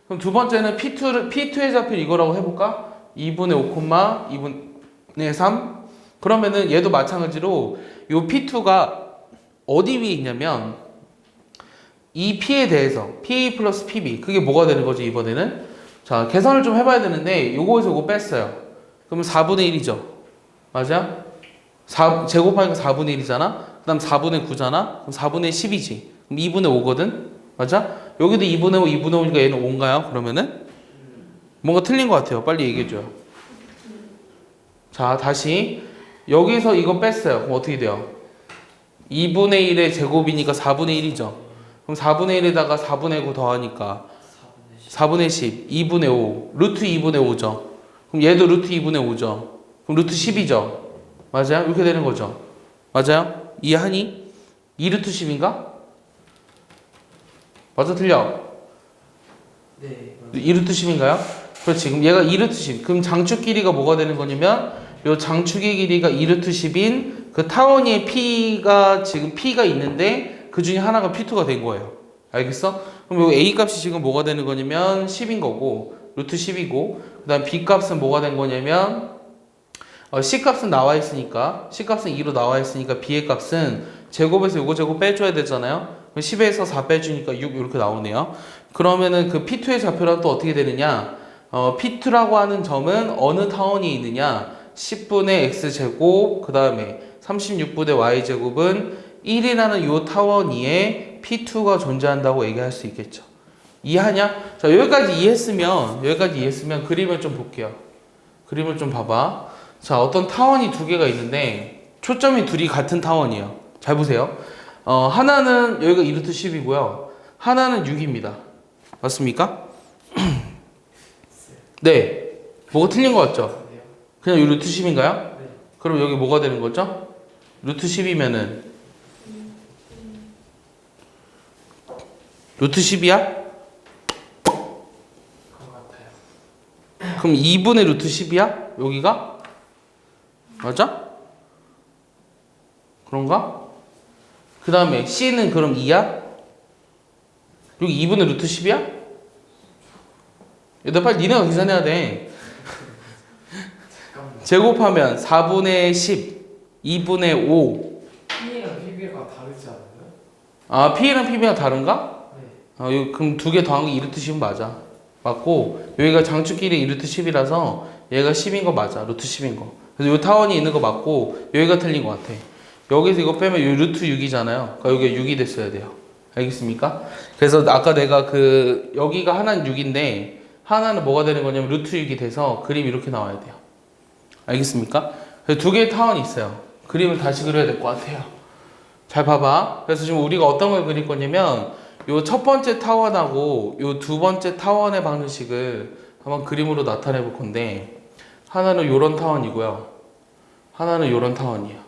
그럼 두 번째는 P2의 좌표 이거라고 해볼까? 2분의 5, 2분의 3. 그러면은 얘도 마찬가지로 요 P2가 어디 위에 있냐면 이 P에 대해서 PA 플러스 PB 그게 뭐가 되는 거죠 이번에는? 자 계산을 좀 해봐야 되는데 요거에서 요거 뺐어요. 그러면 4분의 1이죠. 맞아? 제곱하니까 4분의 1이잖아. 그 다음 4분의 9잖아. 그럼 4분의 10이지. 그럼 2분의 5거든. 맞아? 여기도 2분의 5, 2분의 5니까 얘는 5인가요? 그러면은? 뭔가 틀린 것 같아요. 빨리 얘기해줘요. 자 다시 여기서 이거 뺐어요. 그럼 어떻게 돼요? 2분의 1의 제곱이니까 4분의 1이죠. 그럼 4분의 1에다가 4분의 9 더하니까 4분의 10, 2분의 5, 루트 2분의 5죠. 그럼 얘도 루트 2분의 5죠. 그럼 루트 10이죠. 맞아요? 이렇게 되는 거죠. 맞아요? 이해하니? 2루트 10인가? 맞아 틀려? 네. 2루트 10인가요? 그렇지. 그럼 얘가 2루트 10. 그럼 장축 길이가 뭐가 되는 거냐면 요 장축의 길이가 2루트 10인 그 타원이의 P가 지금 P가 있는데 그 중에 하나가 P2가 된 거예요. 알겠어? 그럼 요 A 값이 지금 뭐가 되는 거냐면 10인 거고 루트 10이고 그 다음 B 값은 뭐가 된 거냐면 C 값은 나와 있으니까 C 값은 2로 나와 있으니까 B의 값은 제곱에서 요거 제곱 빼줘야 되잖아요. 그럼 10에서 4 빼주니까 6 이렇게 나오네요. 그러면은 그 P2의 좌표란 또 어떻게 되느냐? P2라고 하는 점은 어느 타원이 있느냐? 10분의 X제곱 그 다음에 36분의 Y제곱은 1이라는 요 타원 위에 P2가 존재한다고 얘기할 수 있겠죠. 이해하냐? 자 여기까지 이해했으면 그림을 좀 볼게요. 그림을 좀 봐봐. 자 어떤 타원이 두 개가 있는데 초점이 둘이 같은 타원이에요. 잘 보세요. 하나는 여기가 2루트 10이고요. 하나는 6입니다. 맞습니까? 네. 뭐가 틀린 거 같죠? 그냥 이 루트 10인가요? 네. 그럼 여기 뭐가 되는 거죠? 루트 10이면은 루트 10이야? 그런 것 같아요. 그럼 2분의 루트 10이야? 여기가? 맞아? 그런가? 그 다음에 C는 그럼 2야? 여기 2분의 루트 10이야? 얘들 빨리 니네가 계산해야 돼. 잠깐만. 제곱하면 4분의 10, 2분의 5. P랑 PB가 다르지 않나요? 아, P랑 PB가 다른가? 네. 그럼 두 개 더한 거 2루트 10은 맞아. 맞고, 여기가 장축끼리 2루트 10이라서 얘가 10인 거 맞아. 루트 10인 거. 그래서 요 타원이 있는 거 맞고, 여기가 틀린 거 같아. 여기서 이거 빼면 요 루트 6이잖아요. 그러니까 여기가 6이 됐어야 돼요. 알겠습니까? 그래서 아까 내가 여기가 하나는 6인데, 하나는 뭐가 되는 거냐면 루트 6이 돼서 그림이 이렇게 나와야 돼요. 알겠습니까? 두 개의 타원이 있어요. 그림을 다시 그려야 될 것 같아요. 잘 봐봐. 그래서 지금 우리가 어떤 걸 그릴 거냐면 요 첫 번째 타원하고 요 두 번째 타원의 방식을 한번 그림으로 나타내 볼 건데 하나는 요런 타원이고요. 하나는 요런 타원이에요.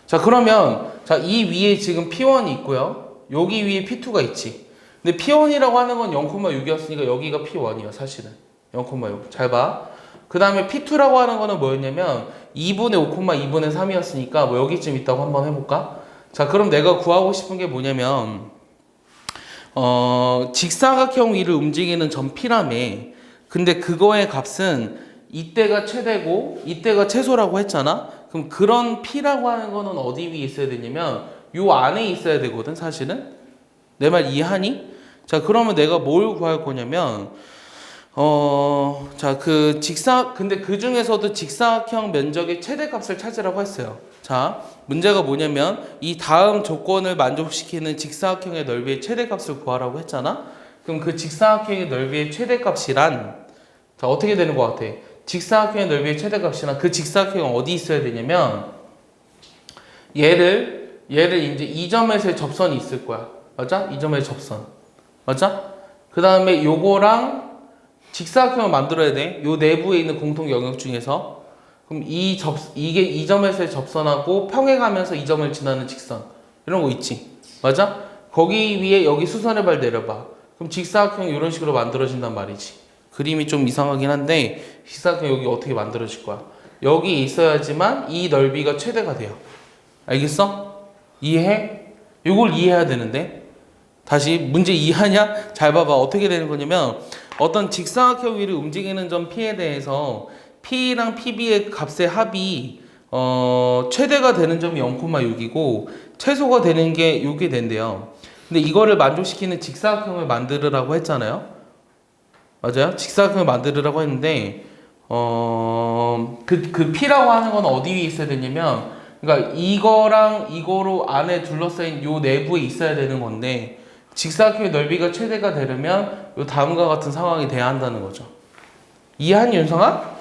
자 그러면 이 위에 지금 P1이 있고요. 여기 위에 P2가 있지. 근데 P1이라고 하는 건 0,6이었으니까 여기가 P1이에요. 사실은 0,6. 잘 봐. 그 다음에 P2라고 하는 거는 뭐였냐면 2분의 5, 2분의 3이었으니까 뭐 여기쯤 있다고 한번 해볼까? 자 그럼 내가 구하고 싶은 게 뭐냐면 직사각형 위를 움직이는 점 P라며. 근데 그거의 값은 이때가 최대고 이때가 최소라고 했잖아. 그럼 그런 P라고 하는 거는 어디 위에 있어야 되냐면 요 안에 있어야 되거든 사실은. 내 말 이해하니? 자 그러면 내가 뭘 구할 거냐면 자, 근데 그 중에서도 직사각형 면적의 최대값을 찾으라고 했어요. 자, 문제가 뭐냐면 이 다음 조건을 만족시키는 직사각형의 넓이의 최대값을 구하라고 했잖아. 그럼 그 직사각형의 넓이의 최대값이란 자, 어떻게 되는 것 같아? 직사각형의 넓이의 최대값이란 그 직사각형은 어디 있어야 되냐면 얘를 이제 이 점에서의 접선이 있을 거야. 맞아? 이 점의 접선. 맞아? 그 다음에 요거랑 직사각형을 만들어야 돼. 요 내부에 있는 공통 영역 중에서. 그럼 이게 이 점에서의 접선하고 평행하면서 이 점을 지나는 직선. 이런 거 있지. 맞아? 거기 위에 여기 수선의 발 내려봐. 그럼 직사각형이 이런 식으로 만들어진단 말이지. 그림이 좀 이상하긴 한데 직사각형 여기 어떻게 만들어질 거야? 여기 있어야지만 이 넓이가 최대가 돼요. 알겠어? 이해해? 이걸 이해해야 되는데 다시 문제 이해하냐? 잘 봐봐. 어떻게 되는 거냐면 어떤 직사각형 위를 움직이는 점 P에 대해서 P랑 PB의 값의 합이 최대가 되는 점이 0,6이고 최소가 되는 게 이게 된대요. 근데 이거를 만족시키는 직사각형을 만들으라고 했잖아요. 맞아요? 직사각형을 만들으라고 했는데 그 P라고 하는 건 어디 위에 있어야 되냐면 그러니까 이거랑 이거로 안에 둘러싸인 요 내부에 있어야 되는 건데 직사각형의 넓이가 최대가 되려면 요 다음과 같은 상황이 돼야 한다는 거죠. 이해하니 윤성아?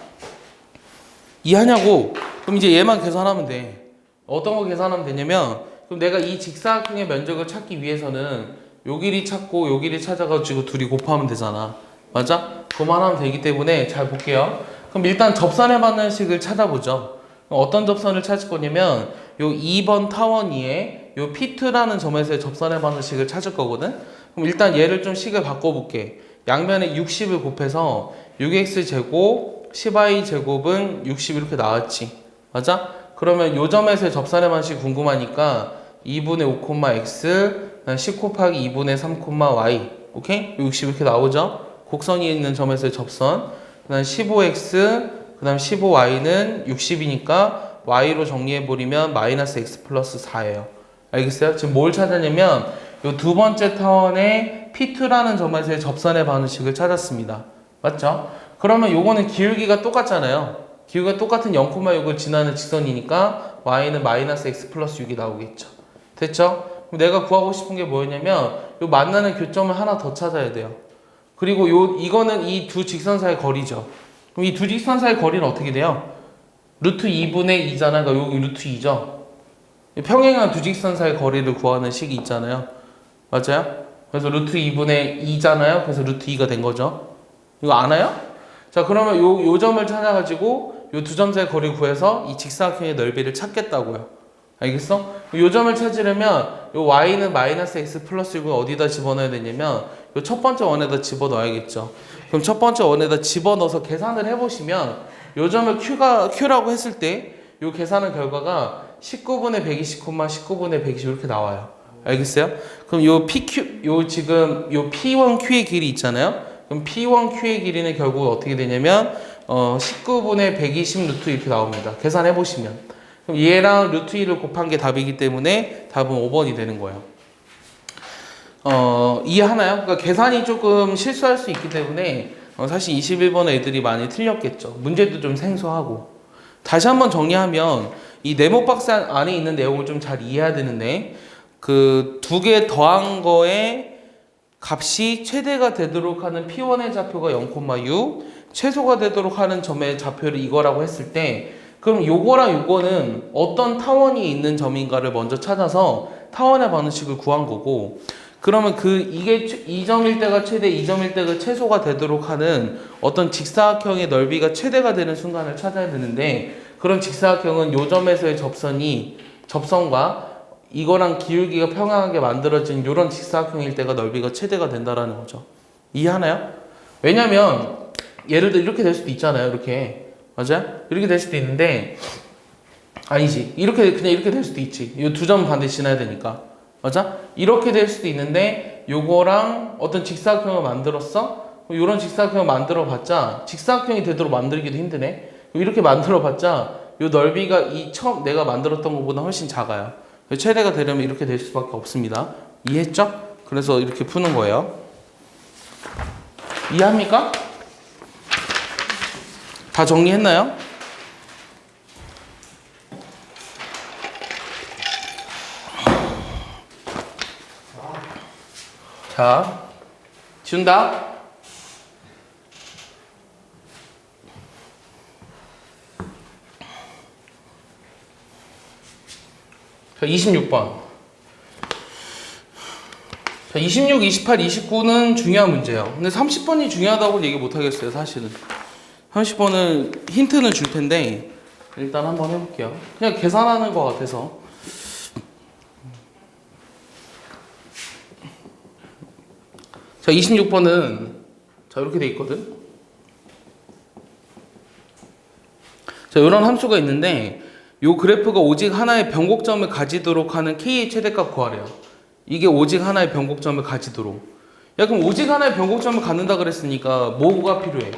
이해하냐고? 그럼 이제 얘만 계산하면 돼. 어떤 거 계산하면 되냐면 그럼 내가 이 직사각형의 면적을 찾기 위해서는 요 길이 찾고 요 길이 찾아가지고 둘이 곱하면 되잖아. 맞아? 그만 하면 되기 때문에 잘 볼게요. 그럼 일단 접선의 반응식을 찾아보죠. 어떤 접선을 찾을 거냐면 요 2번 타원 위에 요 P2라는 점에서의 접선의 반응식을 찾을 거거든. 그럼 일단 얘를 좀 식을 바꿔볼게. 양면에 60을 곱해서 6x제곱 10i제곱은 60 이렇게 나왔지. 맞아? 그러면 요 점에서의 접선의 반응식이 궁금하니까 2분의 5,x 10 곱하기 2분의 3,y 오케이? 60 이렇게 나오죠? 곡선이 있는 점에서의 접선 그 다음 15x 그 다음 15y는 60이니까 y로 정리해버리면 마이너스 x 플러스 4예요. 알겠어요? 지금 뭘 찾았냐면 요 두 번째 타원의 P2라는 점에서의 접선의 반응식을 찾았습니다. 맞죠? 그러면 요거는 기울기가 똑같잖아요. 기울기가 똑같은 0,6을 지나는 직선이니까 y는 마이너스 x 플러스 6이 나오겠죠. 됐죠? 그럼 내가 구하고 싶은 게 뭐였냐면 요 만나는 교점을 하나 더 찾아야 돼요. 그리고 이거는 이 두 직선 사이의 거리죠. 그럼 이 두 직선 사이의 거리는 어떻게 돼요? 루트 2분의 2잖아요. 그러니까 여기 루트 2죠. 평행한 두 직선 사이의 거리를 구하는 식이 있잖아요. 맞아요? 그래서 루트 2분의 2잖아요. 그래서 루트 2가 된 거죠. 이거 아나요? 자, 그러면 요 점을 찾아가지고 요 두 점 사이의 거리를 구해서 이 직사각형의 넓이를 찾겠다고요. 알겠어? 요 점을 찾으려면 요 y는 마이너스 x 플러스 6을 어디다 집어넣어야 되냐면 요 첫 번째 원에다 집어넣어야겠죠. 그럼 첫 번째 원에다 집어넣어서 계산을 해보시면 요 점을 q라고 했을 때 요 계산의 결과가 19분의 120, 19분의 120 이렇게 나와요. 알겠어요? 그럼 요 PQ, 지금 요 P1Q의 길이 있잖아요? 그럼 P1Q의 길이는 결국 어떻게 되냐면 19분의 120 루트 이렇게 나옵니다. 계산해보시면. 그럼 얘랑 루트 2를 곱한 게 답이기 때문에 답은 5번이 되는 거예요. 이해하나요? 그러니까 계산이 조금 실수할 수 있기 때문에 사실 21번 애들이 많이 틀렸겠죠. 문제도 좀 생소하고. 다시 한번 정리하면 이 네모 박스 안에 있는 내용을 좀 잘 이해해야 되는데 그 두 개 더한 거에 값이 최대가 되도록 하는 P1의 좌표가 0,6 최소가 되도록 하는 점의 좌표를 이거라고 했을 때 그럼 요거랑 요거는 어떤 타원이 있는 점인가를 먼저 찾아서 타원의 반응식을 구한 거고 그러면 이게 2점일 때가 최대, 2점일 때가 최소가 되도록 하는 어떤 직사각형의 넓이가 최대가 되는 순간을 찾아야 되는데 그런 직사각형은 요 점에서의 접선과 이거랑 기울기가 평행하게 만들어진 요런 직사각형일 때가 넓이가 최대가 된다라는 거죠. 이해하나요? 왜냐면 예를 들어 이렇게 될 수도 있잖아요. 이렇게. 맞아요? 이렇게 될 수도 있는데 아니지. 그냥 이렇게 될 수도 있지. 이 두 점 반드시 지나야 되니까. 맞아? 이렇게 될 수도 있는데 요거랑 어떤 직사각형을 만들었어? 요런 직사각형을 만들어 봤자 직사각형이 되도록 만들기도 힘드네. 이렇게 만들어 봤자 요 넓이가 처음 내가 만들었던 것보다 훨씬 작아요. 최대가 되려면 이렇게 될 수밖에 없습니다. 이해했죠? 그래서 이렇게 푸는 거예요. 이해합니까? 다 정리했나요? 자, 지운다. 자, 26번. 자, 26, 28, 29는 중요한 문제예요. 근데 30번이 중요하다고 얘기 못 하겠어요, 사실은. 30번은 힌트는 줄 텐데, 일단 한번 해볼게요. 그냥 계산하는 것 같아서. 자, 26번은, 자, 이렇게 돼 있거든. 자, 이런 함수가 있는데, 요 그래프가 오직 하나의 변곡점을 가지도록 하는 k의 최대값 구하래요. 이게 오직 하나의 변곡점을 가지도록. 야, 그럼 오직 하나의 변곡점을 갖는다 그랬으니까 뭐가 필요해?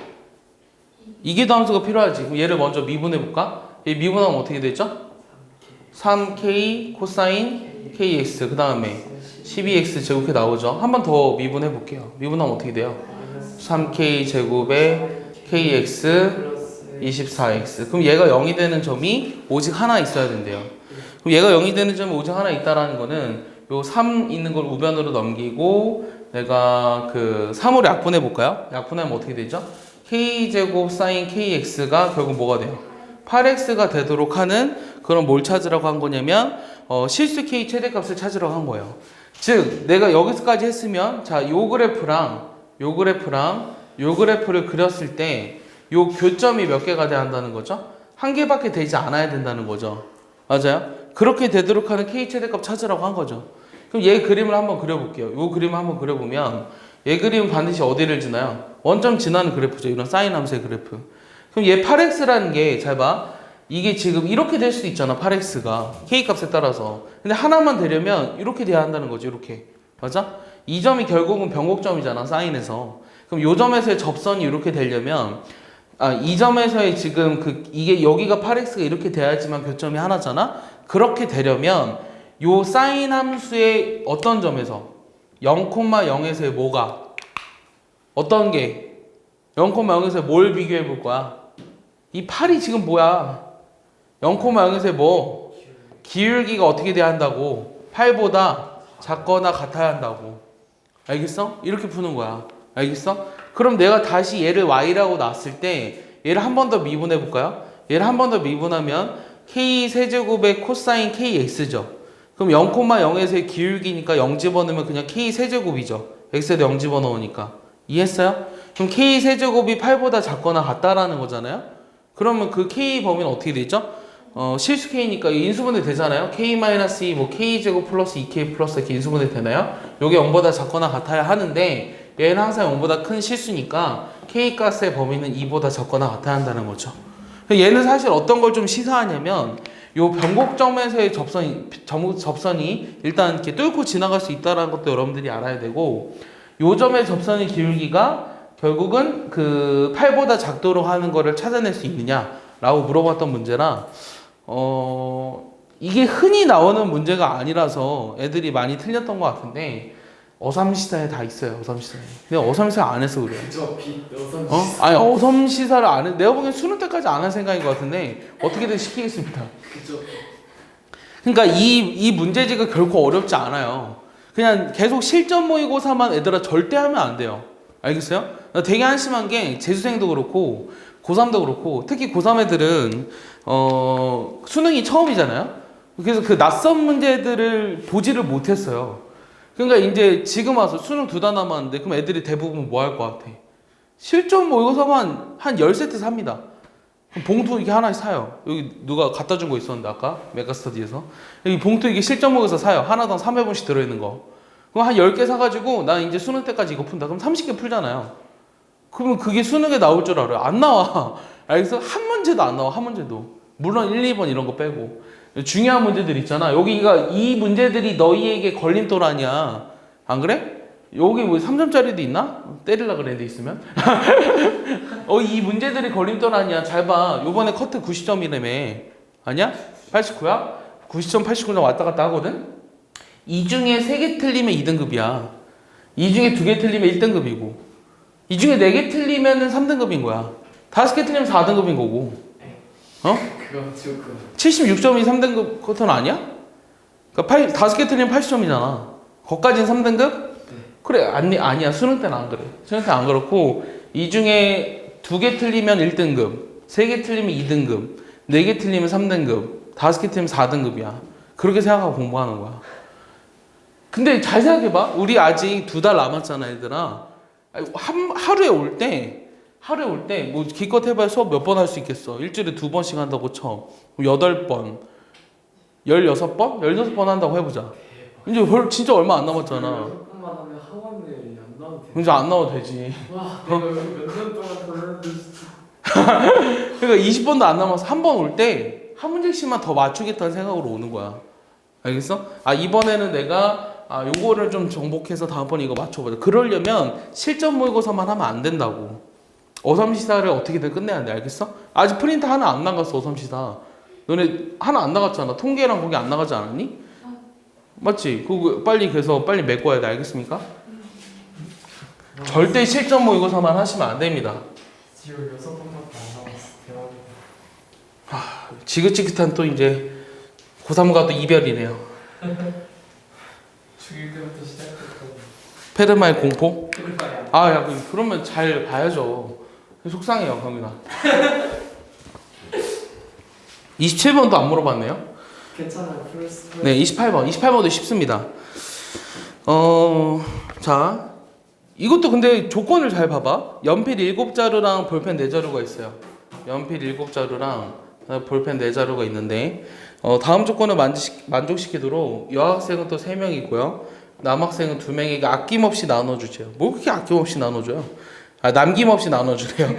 이계도 함수가 필요하지. 그럼 얘를 먼저 미분해볼까? 얘 미분하면 어떻게 되죠? 3k 코사인 kx 그 다음에 12x 제곱 이렇게 나오죠. 한 번 더 미분해볼게요. 미분하면 어떻게 돼요? 3k 제곱에 kx 24x. 그럼 얘가 0이 되는 점이 오직 하나 있어야 된대요. 그럼 얘가 0이 되는 점이 오직 하나 있다라는 거는 요 3 있는 걸 우변으로 넘기고 내가 그 3으로 약분해 볼까요? 약분하면 어떻게 되죠? k제곱 사인 kx가 결국 뭐가 돼요? 8x가 되도록 하는 그런 뭘 찾으라고 한 거냐면 실수 k 최대값을 찾으라고 한 거예요. 즉 내가 여기서까지 했으면 자, 요 그래프랑 요 그래프랑 요 그래프를 그렸을 때 요 교점이 몇 개가 돼야 한다는 거죠? 한 개밖에 되지 않아야 된다는 거죠. 맞아요? 그렇게 되도록 하는 k 최대값 찾으라고 한 거죠. 그럼 얘 그림을 한번 그려볼게요. 요 그림을 한번 그려보면 얘 그림은 반드시 어디를 지나요? 원점 지나는 그래프죠. 이런 사인 함수의 그래프. 그럼 얘 8x라는 게 잘 봐. 이게 지금 이렇게 될 수도 있잖아. 8x가 k 값에 따라서. 근데 하나만 되려면 이렇게 돼야 한다는 거죠. 이렇게. 맞아? 이 점이 결국은 변곡점이잖아. 사인에서. 그럼 요 점에서의 접선이 이렇게 되려면 이 점에서의 지금 이게 여기가 8x가 이렇게 돼야지만 교점이 하나잖아. 그렇게 되려면 요 사인 함수의 어떤 점에서 0,0에서의 뭐가 어떤 게 0,0에서 뭘 비교해 볼 거야? 이 8이 지금 뭐야? 0,0에서의 뭐? 기울기가 어떻게 돼야 한다고? 8보다 작거나 같아야 한다고. 알겠어? 이렇게 푸는 거야. 알겠어? 그럼 내가 다시 얘를 y라고 놨을 때 얘를 한 번 더 미분해 볼까요? 얘를 한 번 더 미분하면 k 세제곱의 코사인 kx죠. 그럼 0,0에서의 기울기니까 0 집어넣으면 그냥 k 세제곱이죠. x에도 0 집어넣으니까. 이해했어요? 그럼 k 세제곱이 8보다 작거나 같다라는 거잖아요. 그러면 그 k 범위는 어떻게 되죠? 실수 k니까 인수분해 되잖아요. k-2 뭐 k제곱 플러스 2k 플러스 이렇게 인수분해 되나요? 요게 0보다 작거나 같아야 하는데 얘는 항상 0보다 큰 실수니까 k 값의 범위는 2보다 작거나 같아야 한다는 거죠. 얘는 사실 어떤 걸 좀 시사하냐면 요 변곡점에서의 접선이 일단 이렇게 뚫고 지나갈 수 있다는 것도 여러분들이 알아야 되고 요 점의 접선의 기울기가 결국은 그 8보다 작도록 하는 거를 찾아낼 수 있느냐라고 물어봤던 문제라 이게 흔히 나오는 문제가 아니라서 애들이 많이 틀렸던 것 같은데 어삼시사에 다 있어요. 어삼시사에. 근데 어삼시사 안 해서 그래요. 그죠. 빛 어선. 아니 어삼시사를 안 해. 내가 보기엔 수능 때까지 안 할 생각인 것 같은데 어떻게든 시키겠습니다. 그죠. 그러니까 이 문제지가 결코 어렵지 않아요. 그냥 계속 실전 모의고사만 애들아 절대 하면 안 돼요. 알겠어요? 되게 한심한 게 재수생도 그렇고 고3도 그렇고 특히 고3 애들은 수능이 처음이잖아요. 그래서 그 낯선 문제들을 보지를 못했어요. 그러니까 이제 지금 와서 수능 2달 남았는데 그럼 애들이 대부분 뭐 할 것 같아? 실전 모의고사만 한 10세트 삽니다. 그럼 봉투 이게 하나씩 사요. 여기 누가 갖다 준 거 있었는데 아까 메가스터디에서 여기 봉투 이게 실전 모의고사 사요. 하나당 300원씩 들어있는 거. 그럼 한 10개 사가지고 나 이제 수능 때까지 이거 푼다. 그럼 30개 풀잖아요. 그러면 그게 수능에 나올 줄 알아요? 안 나와. 알겠어? 한 문제도 안 나와. 한 문제도. 물론 1, 2번 이런 거 빼고. 중요한 문제들 있잖아. 여기가 이 문제들이 너희에게 걸림돌 아니야. 안 그래? 여기 뭐 3점짜리도 있나? 때리려고 그랬는데 있으면. 이 문제들이 걸림돌 아니야. 잘 봐. 요번에 커트 90점이라며. 아니야? 89야? 90점, 89점 왔다 갔다 하거든? 이 중에 3개 틀리면 2등급이야. 이 중에 2개 틀리면 1등급이고. 이 중에 4개 틀리면 3등급인 거야. 5개 틀리면 4등급인 거고. 어? 그거 조금 76점이 3등급 커터는 아니야? 그러니까 5개 틀리면 80점이잖아. 거기까지는 3등급? 그래, 아니야. 수능 때는 안 그래. 수능 때는 안 그렇고, 이 중에 2개 틀리면 1등급, 3개 틀리면 2등급, 4개 틀리면 3등급, 5개 틀리면 4등급이야. 그렇게 생각하고 공부하는 거야. 근데 잘 생각해봐. 우리 아직 2달 남았잖아, 얘들아. 하루에 올 때, 뭐 기껏 해봐야 수업 몇 번 할 수 있겠어. 일주일에 2번씩 한다고 쳐. 8번, 16번? 16번 한다고 해보자. 이제 진짜 얼마 안 남았잖아. 조금만 하면 학원에 안 나오면 돼. 이제 안 나와도 되지. 와 내가 몇년 동안 더 했는데 진짜. 그러니까 20번도 안 남아서 한 번 올 때 한 문제씩만 더 맞추겠다는 생각으로 오는 거야. 알겠어? 이번에는 내가 요거를 좀 정복해서 다음번에 이거 맞춰보자. 그러려면 실전 모의고사만 하면 안 된다고. 어삼시사를 어떻게든 끝내야 돼. 알겠어? 아직 프린트 하나 안 나갔어. 어삼시사. 너네 하나 안 나갔잖아. 통계랑 거기 안 나가지 않았니? 맞지? 그거 빨리 메꿔야 돼. 알겠습니까? 절대 실전 모의고사만 하시면 안 됩니다. 지금 6번밖에 안 남았어. 대박이다. 지긋지긋한 또 이제 고3과 또 이별이네요. 죽일 때부터 시작했거든. 페르마의 공포? 그러니까 야, 그러면 잘 봐야죠. 속상해요, 경민아. 27번도 안 물어봤네요. 괜찮아요. 플러스. 네, 28번도 쉽습니다. 자, 이것도 근데 조건을 잘 봐봐. 연필 7자루랑 볼펜 4자루가 있어요. 연필 7자루랑 볼펜 4자루가 있는데, 다음 조건을 만족시키도록 여학생은 또 3명이고요. 남학생은 2명에게 아낌없이 나눠주죠. 뭐 그렇게 아낌없이 나눠줘요? 남김없이 나눠주래요.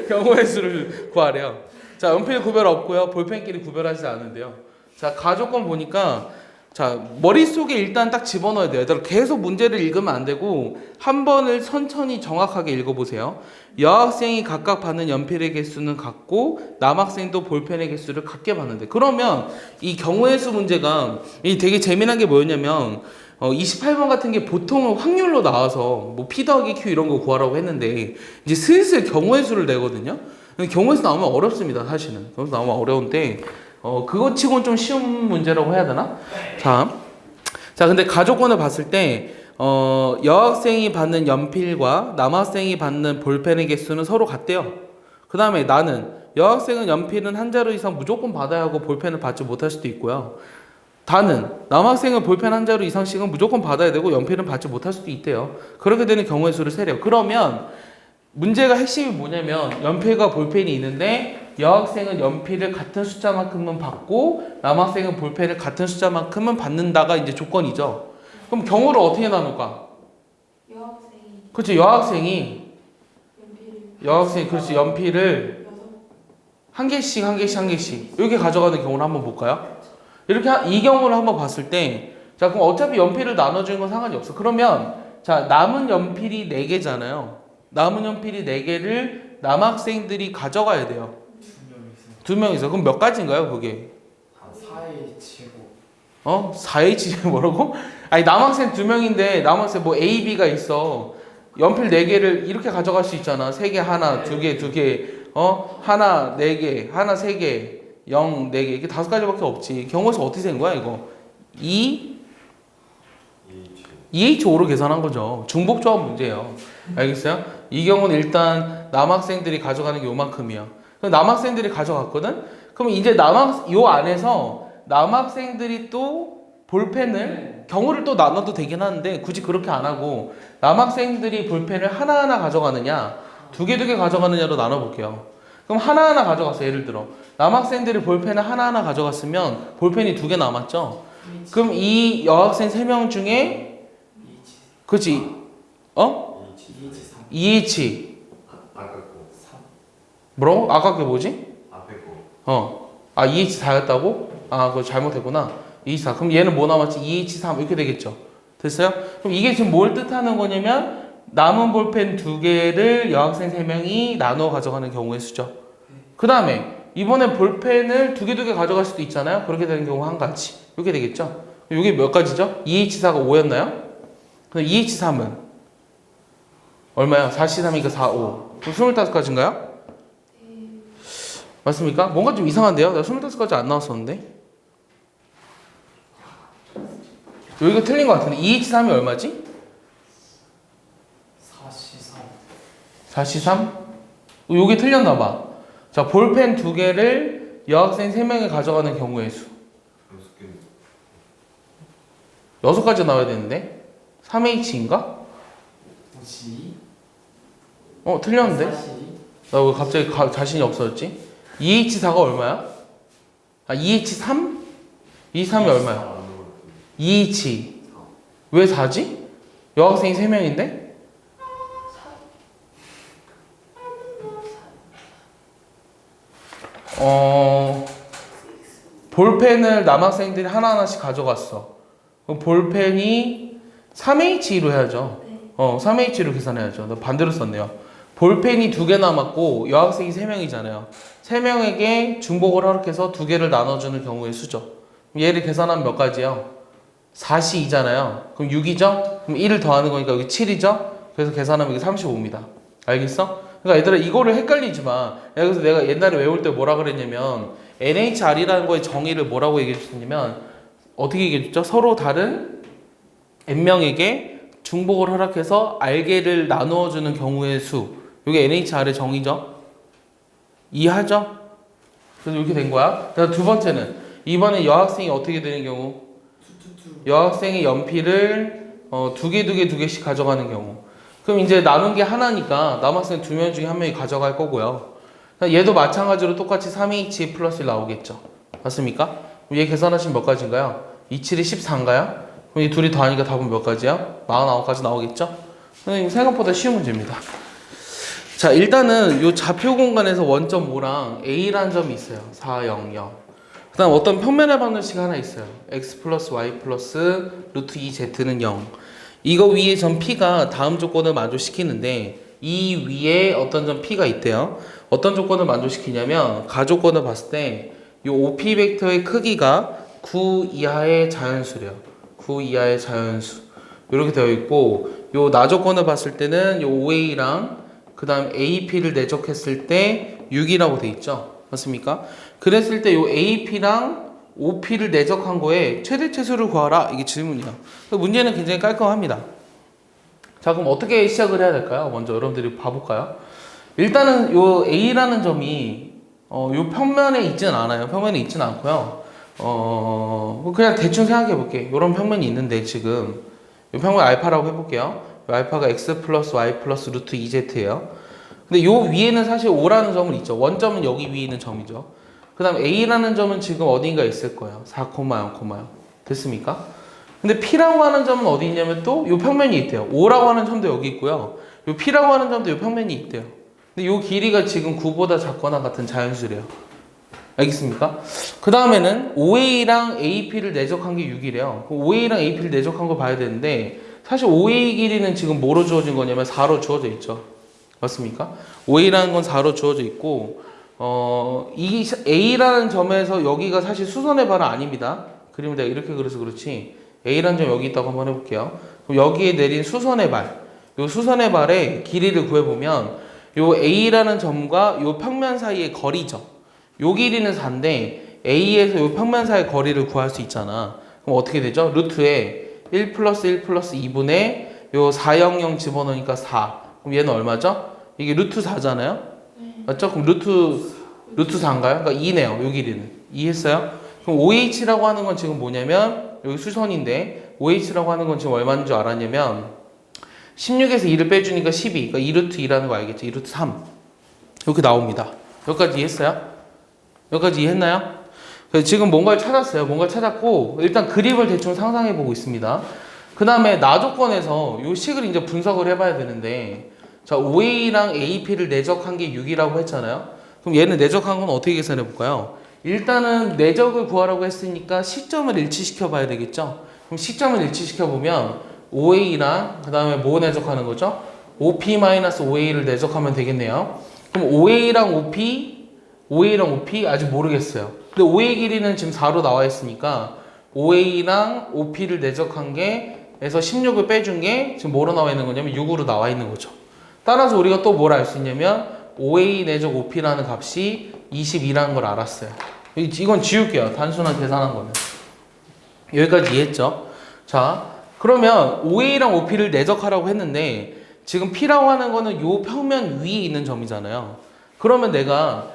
경우의 수를 구하래요. 자, 연필 구별 없고요. 볼펜끼리 구별하지 않은데요. 자, 가조건 보니까 자, 머릿속에 일단 딱 집어넣어야 돼요. 얘들아, 계속 문제를 읽으면 안 되고 한 번을 천천히 정확하게 읽어보세요. 여학생이 각각 받는 연필의 개수는 같고 남학생도 볼펜의 개수를 같게 받는데, 그러면 이 경우의 수 문제가 되게 재미난 게 뭐였냐면 28번 같은 게 보통은 확률로 나와서 뭐 P 더하기 Q 이런 거 구하라고 했는데 이제 슬슬 경우의 수를 내거든요. 경우의 수 나오면 어렵습니다. 사실은 경우의 수 나오면 어려운데 그것 치고는 좀 쉬운 문제라고 해야 되나? 자, 근데 가조건을 봤을 때 여학생이 받는 연필과 남학생이 받는 볼펜의 개수는 서로 같대요. 그 다음에 나는 여학생은 연필은 한 자루 이상 무조건 받아야 하고 볼펜을 받지 못할 수도 있고요. 다는 남학생은 볼펜 한 자루 이상씩은 무조건 받아야 되고 연필은 받지 못할 수도 있대요. 그렇게 되는 경우의 수를 세래요. 그러면 문제가 핵심이 뭐냐면 연필과 볼펜이 있는데 여학생은 연필을 같은 숫자만큼은 받고 남학생은 볼펜을 같은 숫자만큼은 받는다가 이제 조건이죠. 그럼 경우를 어떻게 나눌까? 여학생이 그렇지, 여학생이 그렇지, 연필을 여섯 한 개씩 이렇게 가져가는 경우를 한번 볼까요? 이렇게 이 경우를 한번 봤을 때, 자, 그럼 어차피 연필을 나눠주는 건 상관이 없어. 그러면 자, 남은 연필이 4개잖아요. 남은 연필이 4개를 남학생들이 가져가야 돼요. 2명이서. 그럼 몇 가지인가요, 그게? 4H고 4H 뭐라고? 아니, 남학생 2명인데 남학생 뭐 A, B가 있어. 연필 4개를 이렇게 가져갈 수 있잖아. 3개 하나, 2개 2개, 하나 4개, 하나 3개, 0 4개, 이게 5가지밖에 없지. 경우에서 어떻게 된 거야, 이거? 2H5로 계산한 거죠. 중복조합 문제예요. 알겠어요? 이 경우는 일단 남학생들이 가져가는 게 요만큼이야. 그럼 남학생들이 가져갔거든? 그럼 이제 요 안에서 남학생들이 또 볼펜을, 경우를 또 나눠도 되긴 하는데 굳이 그렇게 안 하고 남학생들이 볼펜을 하나하나 가져가느냐 2개 가져가느냐로 나눠볼게요. 그럼 하나하나 가져갔어. 예를 들어 남학생들이 볼펜을 하나하나 가져갔으면 볼펜이 2개 남았죠. 그럼 이 여학생 3명 중에 그치? 2H 뭐라고? 아까 그게 뭐지? 2H4였다고? 그거 잘못했구나. 2H4. 그럼 얘는 뭐 남았지? 2H3 이렇게 되겠죠. 됐어요? 그럼 이게 지금 뭘 뜻하는 거냐면 남은 볼펜 2개를 여학생 3명이 나눠 가져가는 경우의 수죠. 그 다음에 이번에 볼펜을 2개 가져갈 수도 있잖아요. 그렇게 되는 경우 한 가지. 이렇게 되겠죠. 이게 몇 가지죠? 2H4가 5였나요? 그럼 2H3은 얼마야? 4C3이니까 4, 5. 그럼 25까지인가요? 네. 맞습니까? 뭔가 좀 이상한데요? 나 25까지 안 나왔었는데? 여기가 틀린 것 같은데 2H3이 얼마지? 4C3 4C3? 요게 틀렸나 봐. 자, 볼펜 2개를 여학생 3명이 가져가는 경우의 수. 6가지 나와야 되는데 3H인가? 뭐지? 틀렸는데? 4C 나 왜 갑자기 자신이 없어졌지? 2H4가 얼마야? 아, 2H3? 2H3이 얼마야? 2H. 왜 4지? 여학생이 3명인데? 볼펜을 남학생들이 하나하나씩 가져갔어. 그럼 볼펜이 3H로 해야죠. 네. 3H로 계산해야죠. 나 반대로 썼네요. 볼펜이 2개 남았고 여학생이 3명이잖아요. 3명에게 중복을 허락해서 2개를 나눠주는 경우의 수죠. 그럼 얘를 계산하면 몇 가지요? 4시 2잖아요. 그럼 6이죠? 그럼 1을 더하는 거니까 여기 7이죠? 그래서 계산하면 이게 35입니다. 알겠어? 그러니까 얘들아 이거를 헷갈리지 마. 그래서 내가 옛날에 외울 때 뭐라 그랬냐면 NHR이라는 거의 정의를 뭐라고 얘기해 줬냐면 어떻게 얘기해 줬죠? 서로 다른 n명에게 중복을 허락해서 R개를 나누어 주는 경우의 수. 이게 NHR의 정의죠. 이해하죠? 그래서 이렇게 된 거야. 그래서 두 번째는 이번에 여학생이 어떻게 되는 경우? 여학생이 연필을 2개씩 가져가는 경우. 그럼 이제 나눈 게 하나니까 남학생 2명 중에 1명이 가져갈 거고요. 얘도 마찬가지로 똑같이 3H 플러스 1 나오겠죠. 맞습니까? 그럼 얘 계산하시면 몇 가지인가요? 2, 7이 14인가요? 그럼 이 둘이 더하니까 답은 몇 가지야? 49가지 나오겠죠? 생각보다 쉬운 문제입니다. 자, 일단은 요 좌표 공간에서 원점 5랑 A라는 점이 있어요. 4, 0, 0. 그 다음 어떤 평면의 방정식 하나 있어요. x 플러스 y 플러스 루트 2z는 0. 이거 위에 점 P가 다음 조건을 만족시키는데 이 위에 어떤 점 P가 있대요. 어떤 조건을 만족시키냐면 가조건을 봤을 때 이 OP 벡터의 크기가 9 이하의 자연수래요. 9 이하의 자연수. 이렇게 되어 있고 요 나조건을 봤을 때는 요 OA랑 그 다음 AP를 내적했을 때 6이라고 돼 있죠. 맞습니까? 그랬을 때 요 AP랑 OP를 내적한 거에 최대치수를 구하라. 이게 질문이야. 문제는 굉장히 깔끔합니다. 자, 그럼 어떻게 시작을 해야 될까요? 먼저 여러분들이 봐볼까요? 일단은 요 A라는 점이 요 평면에 있지는 않아요. 평면에 있지는 않고요. 그냥 대충 생각해 볼게. 요런 평면이 있는데 지금 요 평면 알파라고 해볼게요. 요 알파가 x 플러스 y 플러스 루트 2z예요. 근데 요 위에는 사실 5라는 점은 있죠. 원점은 여기 위에 있는 점이죠. 그 다음 A라는 점은 지금 어딘가 있을 거예요. 4, 0,0. 됐습니까? 근데 P라고 하는 점은 어디 있냐면 또 요 평면이 있대요. 5라고 하는 점도 여기 있고요. 요 P라고 하는 점도 요 평면이 있대요. 근데 요 길이가 지금 9보다 작거나 같은 자연수래요. 알겠습니까? 그 다음에는 OA랑 AP를 내적한 게 6이래요. OA랑 AP를 내적한 걸 봐야 되는데 사실 OA 길이는 지금 뭐로 주어진 거냐면 4로 주어져 있죠. 맞습니까? OA라는 건 4로 주어져 있고 이 A라는 점에서 여기가 사실 수선의 발은 아닙니다. 그림을 내가 이렇게 그려서 그렇지 A라는 점 여기 있다고 한번 해볼게요. 그럼 여기에 내린 수선의 발, 요 수선의 발의 길이를 구해보면 요 A라는 점과 요 평면 사이의 거리죠. 요 길이는 4인데 A에서 요 평면 사이의 거리를 구할 수 있잖아. 그럼 어떻게 되죠? 루트에 1 플러스 1 플러스 2분의 요 400 집어넣으니까 4. 그럼 얘는 얼마죠? 이게 루트 4잖아요? 네. 맞죠? 그럼 루트 4인가요? 그러니까 2네요. 요 길이는. 이해했어요? 그럼 OH라고 하는 건 지금 뭐냐면 여기 수선인데 OH라고 하는 건 지금 얼마인 줄 알았냐면 16에서 2를 빼주니까 12. 그러니까 2루트 2라는 거 알겠죠? 2루트 3. 이렇게 나옵니다. 여기까지 이해했어요? 여기까지 이해했나요? 그래서 지금 뭔가를 찾았어요. 뭔가를 찾았고 일단 그림을 대충 상상해 보고 있습니다. 그 다음에 나조건에서 이 식을 이제 분석을 해봐야 되는데 자 OA랑 AP를 내적한 게 6이라고 했잖아요. 그럼 얘는 내적한 건 어떻게 계산해 볼까요? 일단은 내적을 구하라고 했으니까 시점을 일치시켜 봐야 되겠죠. 그럼 시점을 일치시켜 보면 OA랑 그 다음에 뭐 내적하는 거죠? OP-OA를 내적하면 되겠네요. 그럼 OA랑 OP 아직 모르겠어요. 근데 OA 길이는 지금 4로 나와 있으니까 OA랑 OP를 내적한 게 에서 16을 빼준 게 지금 뭐로 나와 있는 거냐면 6으로 나와 있는 거죠. 따라서 우리가 또 뭘 알 수 있냐면 5a 내적 5p라는 값이 22라는 걸 알았어요. 이건 지울게요. 단순한 계산한 거는. 여기까지 이해했죠? 자, 그러면 5a랑 5p를 내적하라고 했는데 지금 p라고 하는 거는 요 평면 위에 있는 점이잖아요. 그러면 내가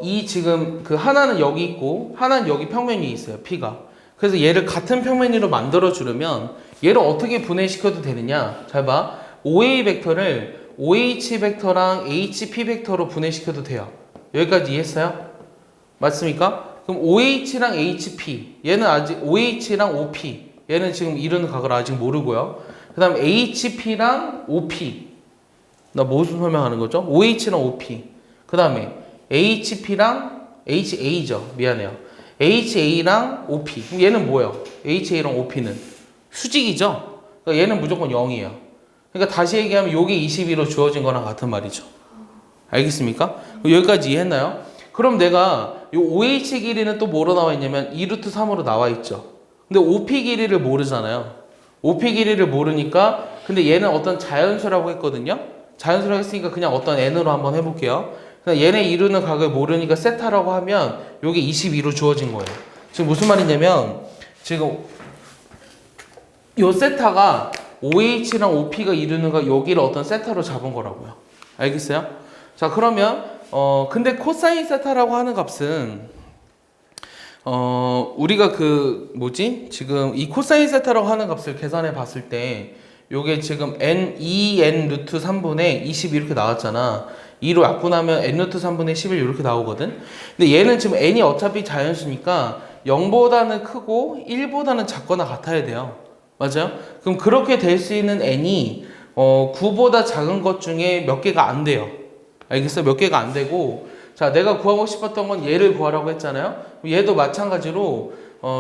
이 지금 그 하나는 여기 있고 하나는 여기 평면 위에 있어요. p가. 그래서 얘를 같은 평면 위로 만들어 주려면 얘를 어떻게 분해시켜도 되느냐? 잘 봐. 5a 벡터를 OH 벡터랑 HP 벡터로 분해시켜도 돼요. 여기까지 이해했어요? 맞습니까? 그럼 OH랑 HP 얘는 아직 OH랑 OP 얘는 지금 이루는 각을 아직 모르고요. 그 다음 HP랑 OP 나 무슨 설명하는 거죠? OH랑 OP 그 다음에 HP랑 HA죠. 미안해요. HA랑 OP 그럼 얘는 뭐예요? HA랑 OP는 수직이죠? 그러니까 얘는 무조건 0이에요. 그러니까 다시 얘기하면 요게 22로 주어진 거랑 같은 말이죠. 알겠습니까? 여기까지 이해했나요? 그럼 내가 요 OH 길이는 또 뭐로 나와 있냐면 2루트 3으로 나와 있죠. 근데 OP 길이를 모르잖아요. OP 길이를 모르니까 근데 얘는 어떤 자연수라고 했거든요. 자연수라고 했으니까 그냥 어떤 n으로 한번 해볼게요. 그냥 얘네 이루는 각을 모르니까 세타라고 하면 요게 22로 주어진 거예요. 지금 무슨 말이냐면 지금 요 세타가 OH랑 OP가 이루는 각 여기를 어떤 세타로 잡은 거라고요. 알겠어요? 자 그러면 근데 코사인 세타라고 하는 값은 우리가 그 뭐지? 지금 이 코사인 세타라고 하는 값을 계산해 봤을 때 요게 지금 n 루트 3분의 20 이렇게 나왔잖아. 2로 약분하면 n 루트 3분의 11 이렇게 나오거든. 근데 얘는 지금 n이 어차피 자연수니까 0보다는 크고 1보다는 작거나 같아야 돼요. 맞아요? 그럼 그렇게 될 수 있는 n이 9보다 작은 것 중에 몇 개가 안 돼요. 알겠어요? 몇 개가 안 되고 자 내가 구하고 싶었던 건 얘를 구하라고 했잖아요. 얘도 마찬가지로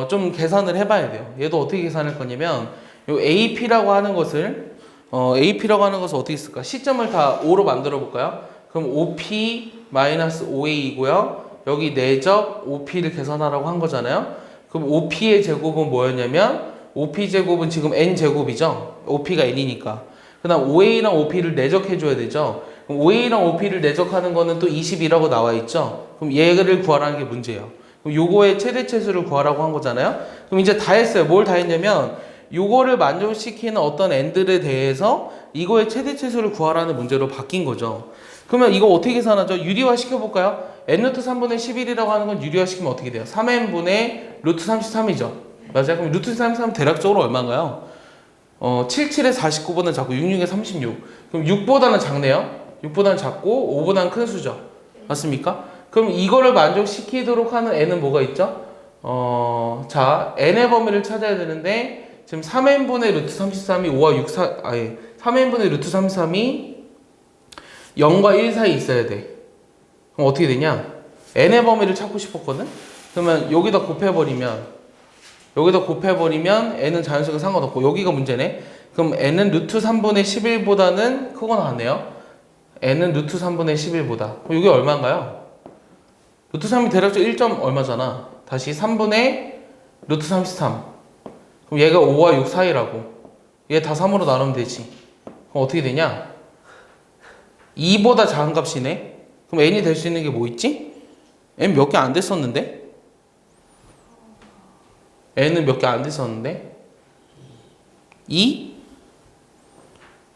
좀 계산을 해봐야 돼요. 얘도 어떻게 계산할 거냐면 요 AP라고 하는 것을 어떻게 쓸까? 시점을 다 5로 만들어 볼까요? 그럼 OP-5A이고요. 여기 내적 OP를 계산하라고 한 거잖아요. 그럼 OP의 제곱은 뭐였냐면 OP 제곱은 지금 n 제곱이죠. OP가 n이니까. 그다음 OA랑 OP를 내적해 줘야 되죠. 그럼 OA랑 OP를 내적하는 거는 또 22라고 나와 있죠. 그럼 얘를 구하라는 게 문제예요. 그럼 요거의 최대치수를 구하라고 한 거잖아요. 그럼 이제 다 했어요. 뭘 다 했냐면 요거를 만족시키는 어떤 n들에 대해서 이거의 최대치수를 구하라는 문제로 바뀐 거죠. 그러면 이거 어떻게 계산하죠? 유리화 시켜볼까요? n루트 3분의 11이라고 하는 건 유리화 시키면 어떻게 돼요? 3n분의 루트 33이죠. 맞아요? 그럼 루트 33 대략적으로 얼마인가요? 77에 49보다는 작고 66에 36. 그럼 6보다는 작네요. 6보다는 작고 5보다는 큰 수죠. 맞습니까? 그럼 이거를 만족시키도록 하는 n은 뭐가 있죠? 자, n의 범위를 찾아야 되는데 지금 3n분의 루트 33이 5와 6, 3n분의 루트 33이 0과 1 사이에 있어야 돼. 그럼 어떻게 되냐? n의 범위를 찾고 싶었거든? 그러면 여기다 곱해버리면 n은 자연수가 상관없고 여기가 문제네. 그럼 n은 루트 3분의 11보다는 크거나 같네요. n은 루트 3분의 11보다. 그럼 이게 얼마인가요? 루트 3이 대략적 1점 얼마잖아. 다시 3분의 루트 33. 그럼 얘가 5와 6 사이라고. 얘 다 3으로 나누면 되지. 그럼 어떻게 되냐? 2보다 작은 값이네. 그럼 n이 될 수 있는 게 뭐 있지? n 몇 개 안 됐었는데? n은 몇 개 안 됐었는데? 2?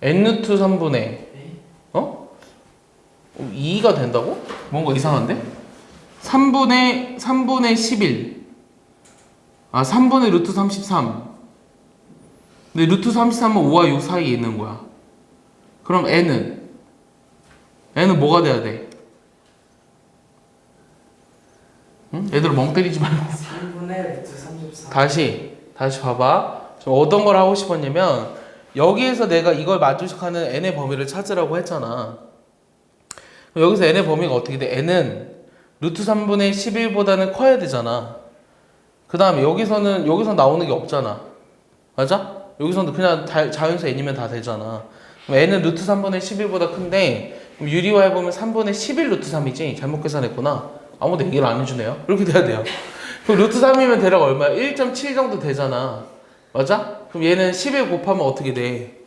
n루트 3분의 2가 된다고? 뭔가 이상한데? 3분의 11 3분의 루트 33 근데 루트 33은 5와 6 사이에 있는 거야. 그럼 n은 뭐가 돼야 돼? 응? 애들 멍 때리지 말고 3분의 루트 34. 다시 봐봐. 좀 어떤 걸 하고 싶었냐면 여기에서 내가 이걸 만족하는 n의 범위를 찾으라고 했잖아. 여기서 n의 범위가 어떻게 돼? n은 루트 3분의 11보다는 커야 되잖아. 그 다음에 여기서 나오는 게 없잖아. 맞아? 여기서는 그냥 자연수 n이면 다 되잖아. 그럼 n은 루트 3분의 11보다 큰데 그럼 유리화 해보면 3분의 11 루트 3이지? 잘못 계산했구나. 아무도 얘기를 안 해주네요. 이렇게 돼야 돼요. 그럼 루트 3이면 대략 얼마야? 1.7 정도 되잖아. 맞아? 그럼 얘는 11 곱하면 어떻게 돼?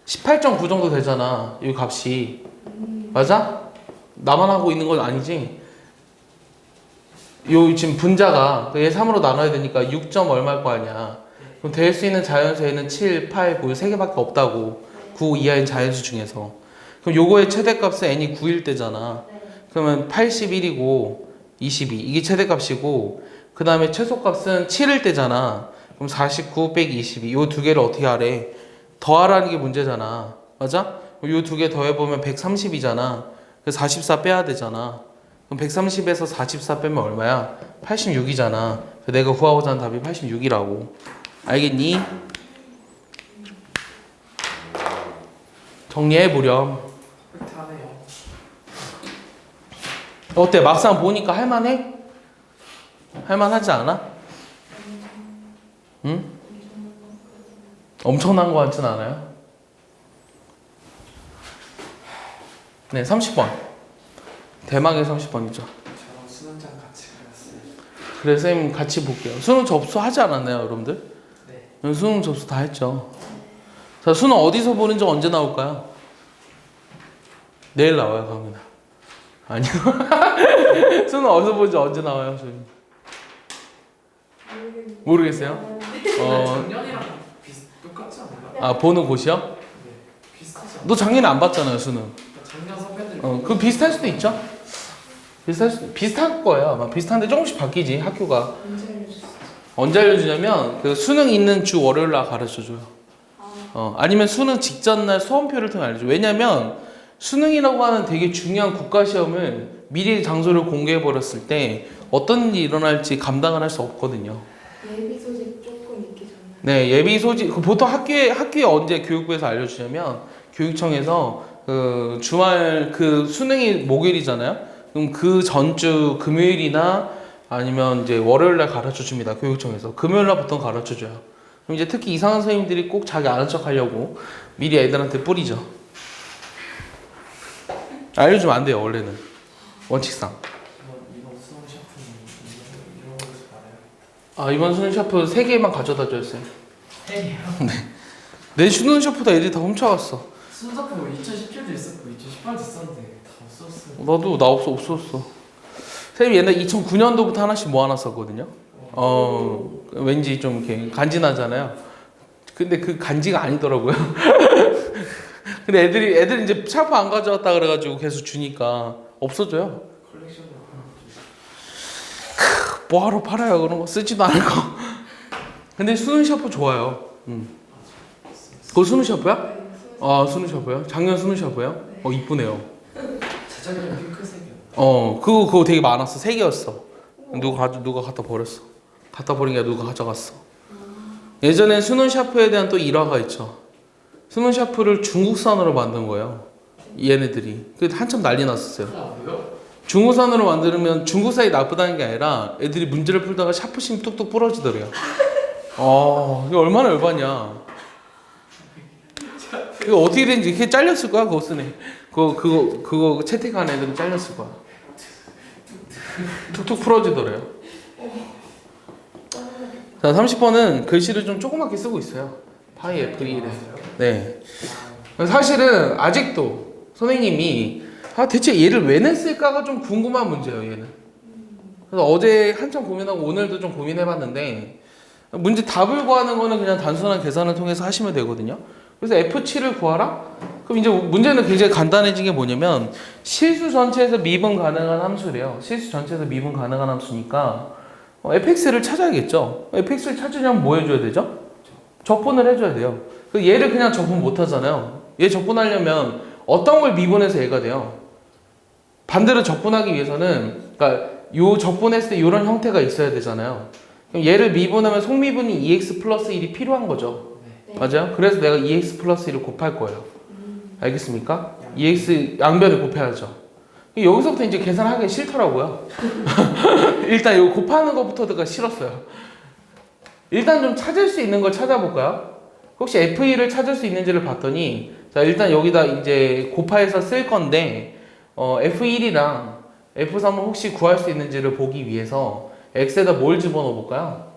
18.9 정도 되잖아. 이 값이. 맞아? 나만 하고 있는 건 아니지? 요 지금 분자가 얘 3으로 나눠야 되니까 6. 얼마일 거 아니야. 그럼 될 수 있는 자연수에는 7, 8, 9 3개밖에 없다고. 9 이하인 자연수 중에서. 그럼 요거의 최대값은 n이 9일 때잖아. 그러면 81이고 22 이게 최대값이고 그 다음에 최소값은 7일 때잖아. 그럼 49 빼기 22 요 두 개를 어떻게 하래? 더하라는 게 문제잖아. 맞아? 요 두 개 더해보면 130이잖아. 그래서 44 빼야 되잖아. 그럼 130에서 44 빼면 얼마야? 86이잖아. 내가 구하고자 하는 답이 86이라고. 알겠니? 정리해보렴. perfect하네요. 어때? 막상 보니까 할만해? 할만하지 않아? 응? 엄청난 거 같진 않아요? 네, 30번. 대망의 30번이죠. 저랑 수능장 같이 가였어요. 그래, 쌤 같이 볼게요. 수능 접수하지 않았나요, 여러분들? 네. 수능 접수 다 했죠. 자, 수능 어디서 보는지 언제 나올까요? 내일 나와요, 그러면. 아니요. 수능 어디서 보는지 언제 나와요, 저희? 모르겠어요? 작년이랑 똑같지 않나요? 아, 보는 곳이요? 네. 비슷하지 않나요? 너 작년에 안 봤잖아요, 수능. 작년 선배들. 그 비슷할 수도 있죠? 비슷할 거예요. 아마 비슷한데 조금씩 바뀌지, 학교가. 언제 알려줬어? 언제 알려주냐면, 그 수능 있는 주 월요일 날 가르쳐줘요. 아니면 수능 직전 날 수험표를 통해 알려줘. 왜냐면, 수능이라고 하는 되게 중요한 국가시험을 미리 장소를 공개해버렸을 때 어떤 일이 일어날지 감당을 할 수 없거든요. 예비 소식 조금 있기 전에. 네, 예비 소집 보통 학교에 언제 교육부에서 알려주냐면 교육청에서 그 주말 그 수능이 목요일이잖아요. 그럼 그 전주 금요일이나 아니면 이제 월요일 날 가르쳐 줍니다. 교육청에서 금요일 날 보통 가르쳐 줘요. 그럼 이제 특히 이상한 선생님들이 꼭 자기 아는 척 하려고 미리 애들한테 뿌리죠. 알려주면 안 돼요, 원래는 원칙상. 이번 수능 샤프는 이런 거에서 말해요. 아, 이번 수능 샤프 3개만 가져다 줬어요. 네. 내 수능 샤프다 애들이 다 훔쳐갔어. 순서표 2017도 있었고 2018도 있었는데 다 없었어요. 나도 나 없었어. 선생님 옛날 2009년도부터 하나씩 모아놨었거든요. 왠지 좀 이렇게 간지나잖아요. 근데 그 간지가 아니더라고요. 근데 애들이 이제 샤프 안 가져왔다 그래가지고 계속 주니까 없어져요. 컬렉션을 뭐하러 팔아요 그런 거 쓰지도 않을 거. 근데 수능 샤프 좋아요. 그거 수능 샤프야? 네, 아, 수능 샤프요? 작년 수능 샤프요? 이쁘네요. 재작년 핑크색이요. 그거 되게 많았어. 3개였어. 누가 갖다 버렸어. 갖다 버린 게 누가 가져갔어. 예전에 수능 샤프에 대한 또 일화가 있죠. 수능 샤프를 중국산으로 만든 거예요. 얘네들이. 그 한참 난리 났었어요. 왜요? 중국산으로 만들면 중국산이 나쁘다는 게 아니라 애들이 문제를 풀다가 샤프심 뚝뚝 부러지더래요. 이거 얼마나 열받냐. 이거 어떻게 된지 이렇게 잘렸을 거야, 그거 쓰네. 그거 채택한 애들은 잘렸을 거야. 툭툭 풀어지더래요. 자, 30번은 글씨를 좀 조그맣게 쓰고 있어요. 파이 F1에. 네. 사실은 아직도 선생님이 대체 얘를 왜 냈을까가 좀 궁금한 문제예요, 얘는. 그래서 어제 한참 고민하고 오늘도 좀 고민해봤는데 문제 답을 구하는 거는 그냥 단순한 계산을 통해서 하시면 되거든요. 그래서 F7을 구하라? 그럼 이제 문제는 굉장히 간단해진 게 뭐냐면 실수 전체에서 미분 가능한 함수래요. 실수 전체에서 미분 가능한 함수니까 fx를 찾아야겠죠. fx를 찾으려면 뭐 해줘야 되죠? 적분을 해줘야 돼요. 얘를 그냥 적분 못 하잖아요. 얘 적분하려면 어떤 걸 미분해서 얘가 돼요? 반대로 적분하기 위해서는 그러니까 요 적분했을 때 이런 형태가 있어야 되잖아요. 그럼 얘를 미분하면 속미분이 2x 플러스 1이 필요한 거죠. 네. 맞아요? 그래서 내가 2x 플러스 1을 곱할 거예요. 알겠습니까? 2x 양변을 곱해야죠. 여기서부터 이제 계산하기 싫더라고요. 일단 이거 곱하는 것부터가 싫었어요. 일단 좀 찾을 수 있는 걸 찾아볼까요? 혹시 F2를 찾을 수 있는지를 봤더니 자, 일단 여기다 이제 곱해서 쓸 건데 F1이랑 F3을 혹시 구할 수 있는지를 보기 위해서 X에다 뭘 집어넣어 볼까요?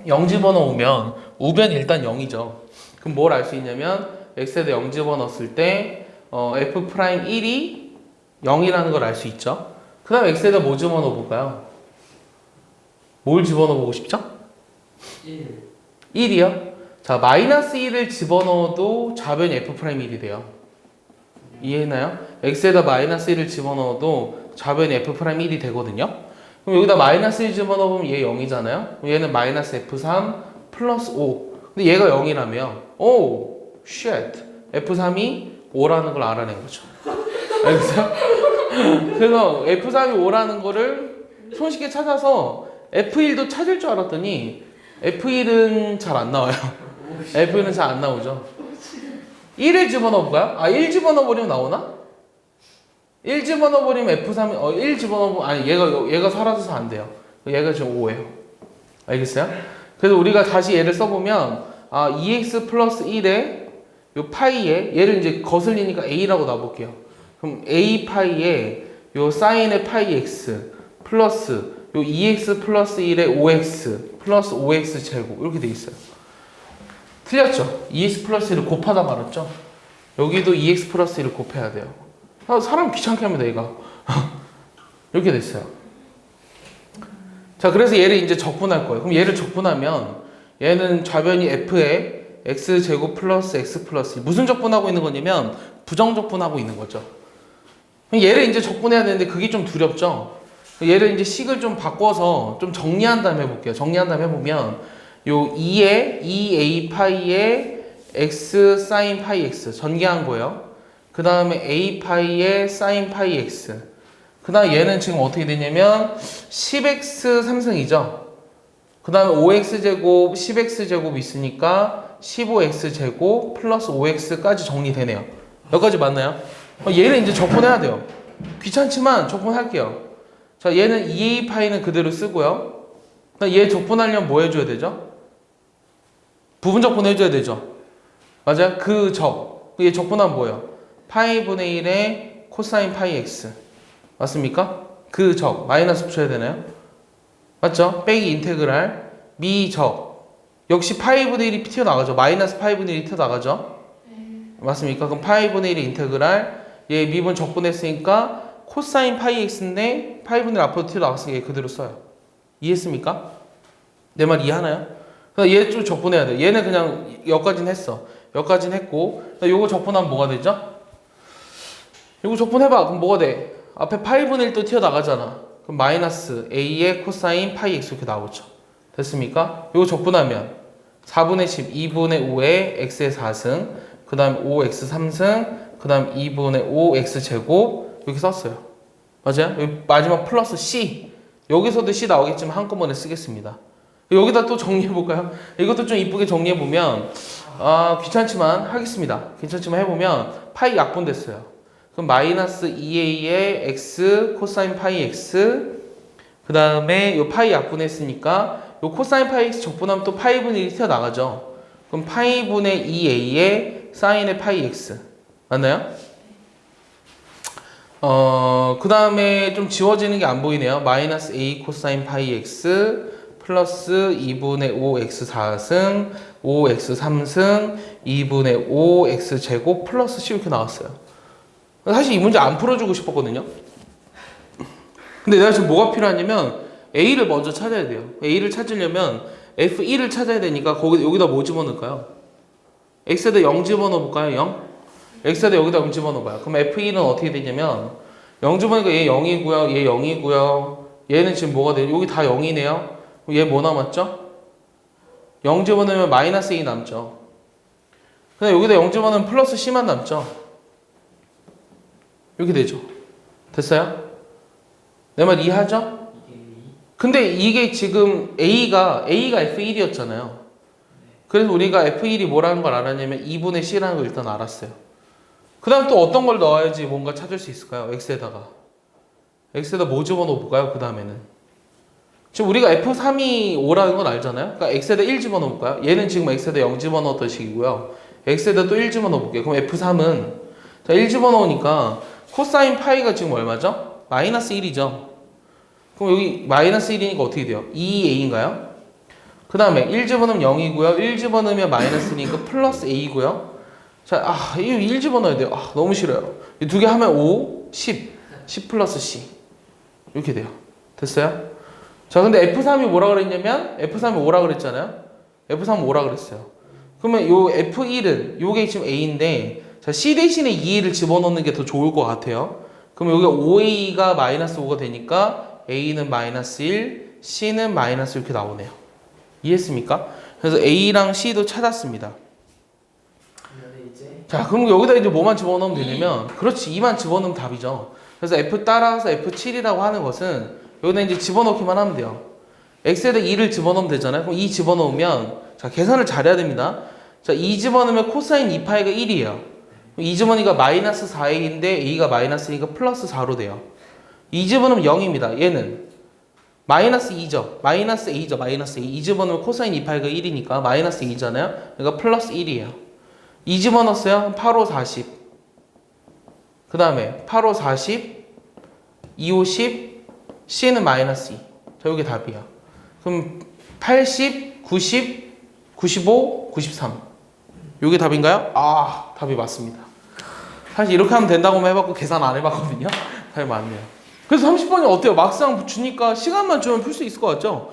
0 집어넣으면 우변이 일단 0이죠. 그럼 뭘 알 수 있냐면 x에다 0 집어넣었을 때 f 프라임 1이 0이라는 걸 알 수 있죠. 그 다음 x에다 뭐 집어넣어 볼까요? 뭘 집어넣어 보고 싶죠? 1. 1이요? 자, 마이너스 1을 집어넣어도 좌변이 f 프라임 1이 돼요. 이해했나요? x에다 마이너스 1을 집어넣어도 좌변이 f 프라임 1이 되거든요. 그럼 여기다 마이너스 1 집어넣으면 얘 0이잖아요. 그럼 얘는 마이너스 f3 플러스 5. 근데 얘가 0이라며 오, shit. f3이 5라는 걸 알아낸 거죠. 알겠어요? 그래서 f3이 5라는 거를 손쉽게 찾아서 f1도 찾을 줄 알았더니 f1은 잘 안 나와요. f1은 잘 안 나오죠. 1을 집어넣어볼까요? 1 집어넣어버리면 나오나? 1 집어넣어버리면 f3이 1 집어넣어보면 아니 얘가 사라져서 안 돼요. 얘가 지금 5예요. 알겠어요? 그래서 우리가 다시 얘를 써보면 2x 플러스 1에 요 파이에 얘를 이제 거슬리니까 a라고 놔볼게요. 그럼 a 파이에 요 사인의 파이 x 플러스 요 2x 플러스 1에 5x 플러스 5x 제곱 이렇게 돼 있어요. 틀렸죠? 2x 플러스 1을 곱하다 말았죠? 여기도 2x 플러스 1을 곱해야 돼요. 사람 귀찮게 합니다, 얘가. 이렇게 됐어요. 자, 그래서 얘를 이제 적분할 거예요. 그럼 얘를 적분하면 얘는 좌변이 f에 x제곱 플러스 x 플러스 1. 무슨 적분하고 있는 거냐면 부정적분하고 있는 거죠. 그럼 얘를 이제 적분해야 되는데 그게 좀 두렵죠? 얘를 이제 식을 좀 바꿔서 좀 정리한 다음에 해볼게요. 정리한 다음에 해보면 요 2에 2a 파이에 x 사인 파이 x 전개한 거예요. 그 다음에 a 파이에 사인 파이 x. 그 다음 얘는 지금 어떻게 되냐면 10x 3승이죠. 그 다음에 5x 제곱 10x 제곱 있으니까 15x 제곱 플러스 5x까지 정리되네요. 여기까지 맞나요? 얘를 이제 적분해야 돼요. 귀찮지만 적분할게요. 자, 얘는 2a 파이는 그대로 쓰고요. 얘 적분하려면 뭐 해줘야 되죠? 부분 적분 해줘야 되죠. 맞아요? 그 적. 얘 적분하면 뭐예요? 파이 분의 1의 코사인 파이 x. 맞습니까? 그 적. 마이너스 붙여야 되나요? 맞죠? 빼기 인테그랄 미적. 역시 파이 분의 1이 튀어나가죠. 마이너스 파이 분의 1이 튀어나가죠. 맞습니까? 그럼 파이 분의 1의 인테그랄 얘 미분 적분했으니까 코사인 파이 x인데 파이 분의 1 앞으로 튀어나갔으니까 얘 그대로 써요. 이해했습니까? 내 말 이해하나요? 얘 좀 적분해야 돼. 얘는 그냥 여기까지는 했어. 여기까지는 했고 요거 적분하면 뭐가 되죠? 요거 적분해봐. 그럼 뭐가 돼? 앞에 파이 분의 1도 튀어나가잖아. 그럼 마이너스 a의 코사인 파이 x 이렇게 나오죠. 됐습니까? 요거 적분하면 4분의 10, 2분의 5의 x의 4승 그 다음 5x 3승 그 다음 2분의 5x 제곱 이렇게 썼어요. 맞아요? 여기 마지막 플러스 c. 여기서도 c 나오겠지만 한꺼번에 쓰겠습니다. 여기다 또 정리해볼까요? 이것도 좀 이쁘게 정리해보면 귀찮지만 하겠습니다. 괜찮지만 해보면 파이 약분됐어요. 그럼 마이너스 2a의 x 코사인 파이 x 그 다음에 요 파이 약분했으니까 요 코사인 파이 x 적분하면 또 파이 분의 1이 튀어나가죠. 그럼 파이 분의 2a의 사인의 파이 x 맞나요? 그 다음에 좀 지워지는 게 안 보이네요. 마이너스 a 코사인 파이 x 플러스 2분의 5x 4승 5x 3승 2분의 5x 제곱 플러스 c 이렇게 나왔어요. 사실 이 문제 안 풀어주고 싶었거든요. 근데 내가 지금 뭐가 필요하냐면 a를 먼저 찾아야 돼요. a를 찾으려면 f1을 찾아야 되니까 여기다 뭐 집어넣을까요? x에다 0 집어넣어볼까요? 0? x에다 여기다 0 집어넣어봐요. 그럼 f1은 어떻게 되냐면 0 집어넣으니까 얘 0이고요. 얘 0이고요. 얘는 지금 뭐가 돼요? 여기 다 0이네요. 얘 뭐 남았죠? 0 집어넣으면 마이너스 2 남죠. 근데 여기다 0 집어넣으면 플러스 c만 남죠. 이렇게 되죠. 됐어요? 내 말 이해하죠? 근데 이게 지금 A가 F1이었잖아요. 그래서 우리가 F1이 뭐라는 걸 알았냐면 2분의 C라는 걸 일단 알았어요. 그 다음 또 어떤 걸 넣어야지 뭔가 찾을 수 있을까요? X에다가 뭐 집어넣어 볼까요? 그 다음에는 지금 우리가 F3이 5라는 건 알잖아요. 그러니까 X에다 1 집어넣어 볼까요? 얘는 지금 X에다 0 집어넣었던 식이고요. X에다 또 1 집어넣어 볼게요. 그럼 F3은 자, 1 집어넣으니까 코사인 파이가 지금 얼마죠? 마이너스 1이죠. 그럼 여기 마이너스 1이니까 어떻게 돼요? 2a인가요? 그 다음에 1 집어넣으면 0이고요. 1 집어넣으면 마이너스 1이니까 플러스 a이고요. 자, 이1 집어넣어야 돼요. 너무 싫어요. 이 두 개 하면 5, 10. 10 플러스 C. 이렇게 돼요. 됐어요? 자, 근데 F3이 뭐라 그랬냐면, F3이 뭐라 그랬잖아요? F3은 뭐라 그랬어요? 그러면 요 F1은, 요게 지금 A인데, 자, C 대신에 2를 집어넣는 게 더 좋을 것 같아요. 그럼 여기 5A가 마이너스 5가 되니까, A는 마이너스 1, C는 마이너스 이렇게 나오네요. 이해했습니까? 그래서 A랑 C도 찾았습니다. 그러면 이제 자, 그럼 여기다 이제 뭐만 집어넣으면 되냐면, 그렇지, 2만 집어넣으면 답이죠. 그래서 F 따라서 F7이라고 하는 것은, 여기다 이제 집어넣기만 하면 돼요. X에다 2를 집어넣으면 되잖아요. 그럼 2 집어넣으면, 자, 계산을 잘해야 됩니다. 자, 2 집어넣으면 코사인 2파이가 1이에요. 2 집어넣으니까 마이너스 4A인데, A가 마이너스니까 플러스 4로 돼요. 2 집어넣으면 0입니다. 얘는. 마이너스 2죠. 마이너스 A죠. 마이너스 A. 2 집어넣으면 코사인 2파이가 1이니까 마이너스 2잖아요. 그러니까 플러스 1이에요. 2 집어넣었어요. 8, 5, 40. 그 다음에 8, 5, 40, 2, 5, 10, C는 마이너스 2. 자, 이게 답이야. 그럼 80, 90, 95, 93. 이게 답인가요? 답이 맞습니다. 사실 이렇게 하면 된다고만 해봤고 계산 안 해봤거든요. 답이 맞네요. 그래서 30번이 어때요? 막상 주니까 시간만 주면 풀 수 있을 것 같죠?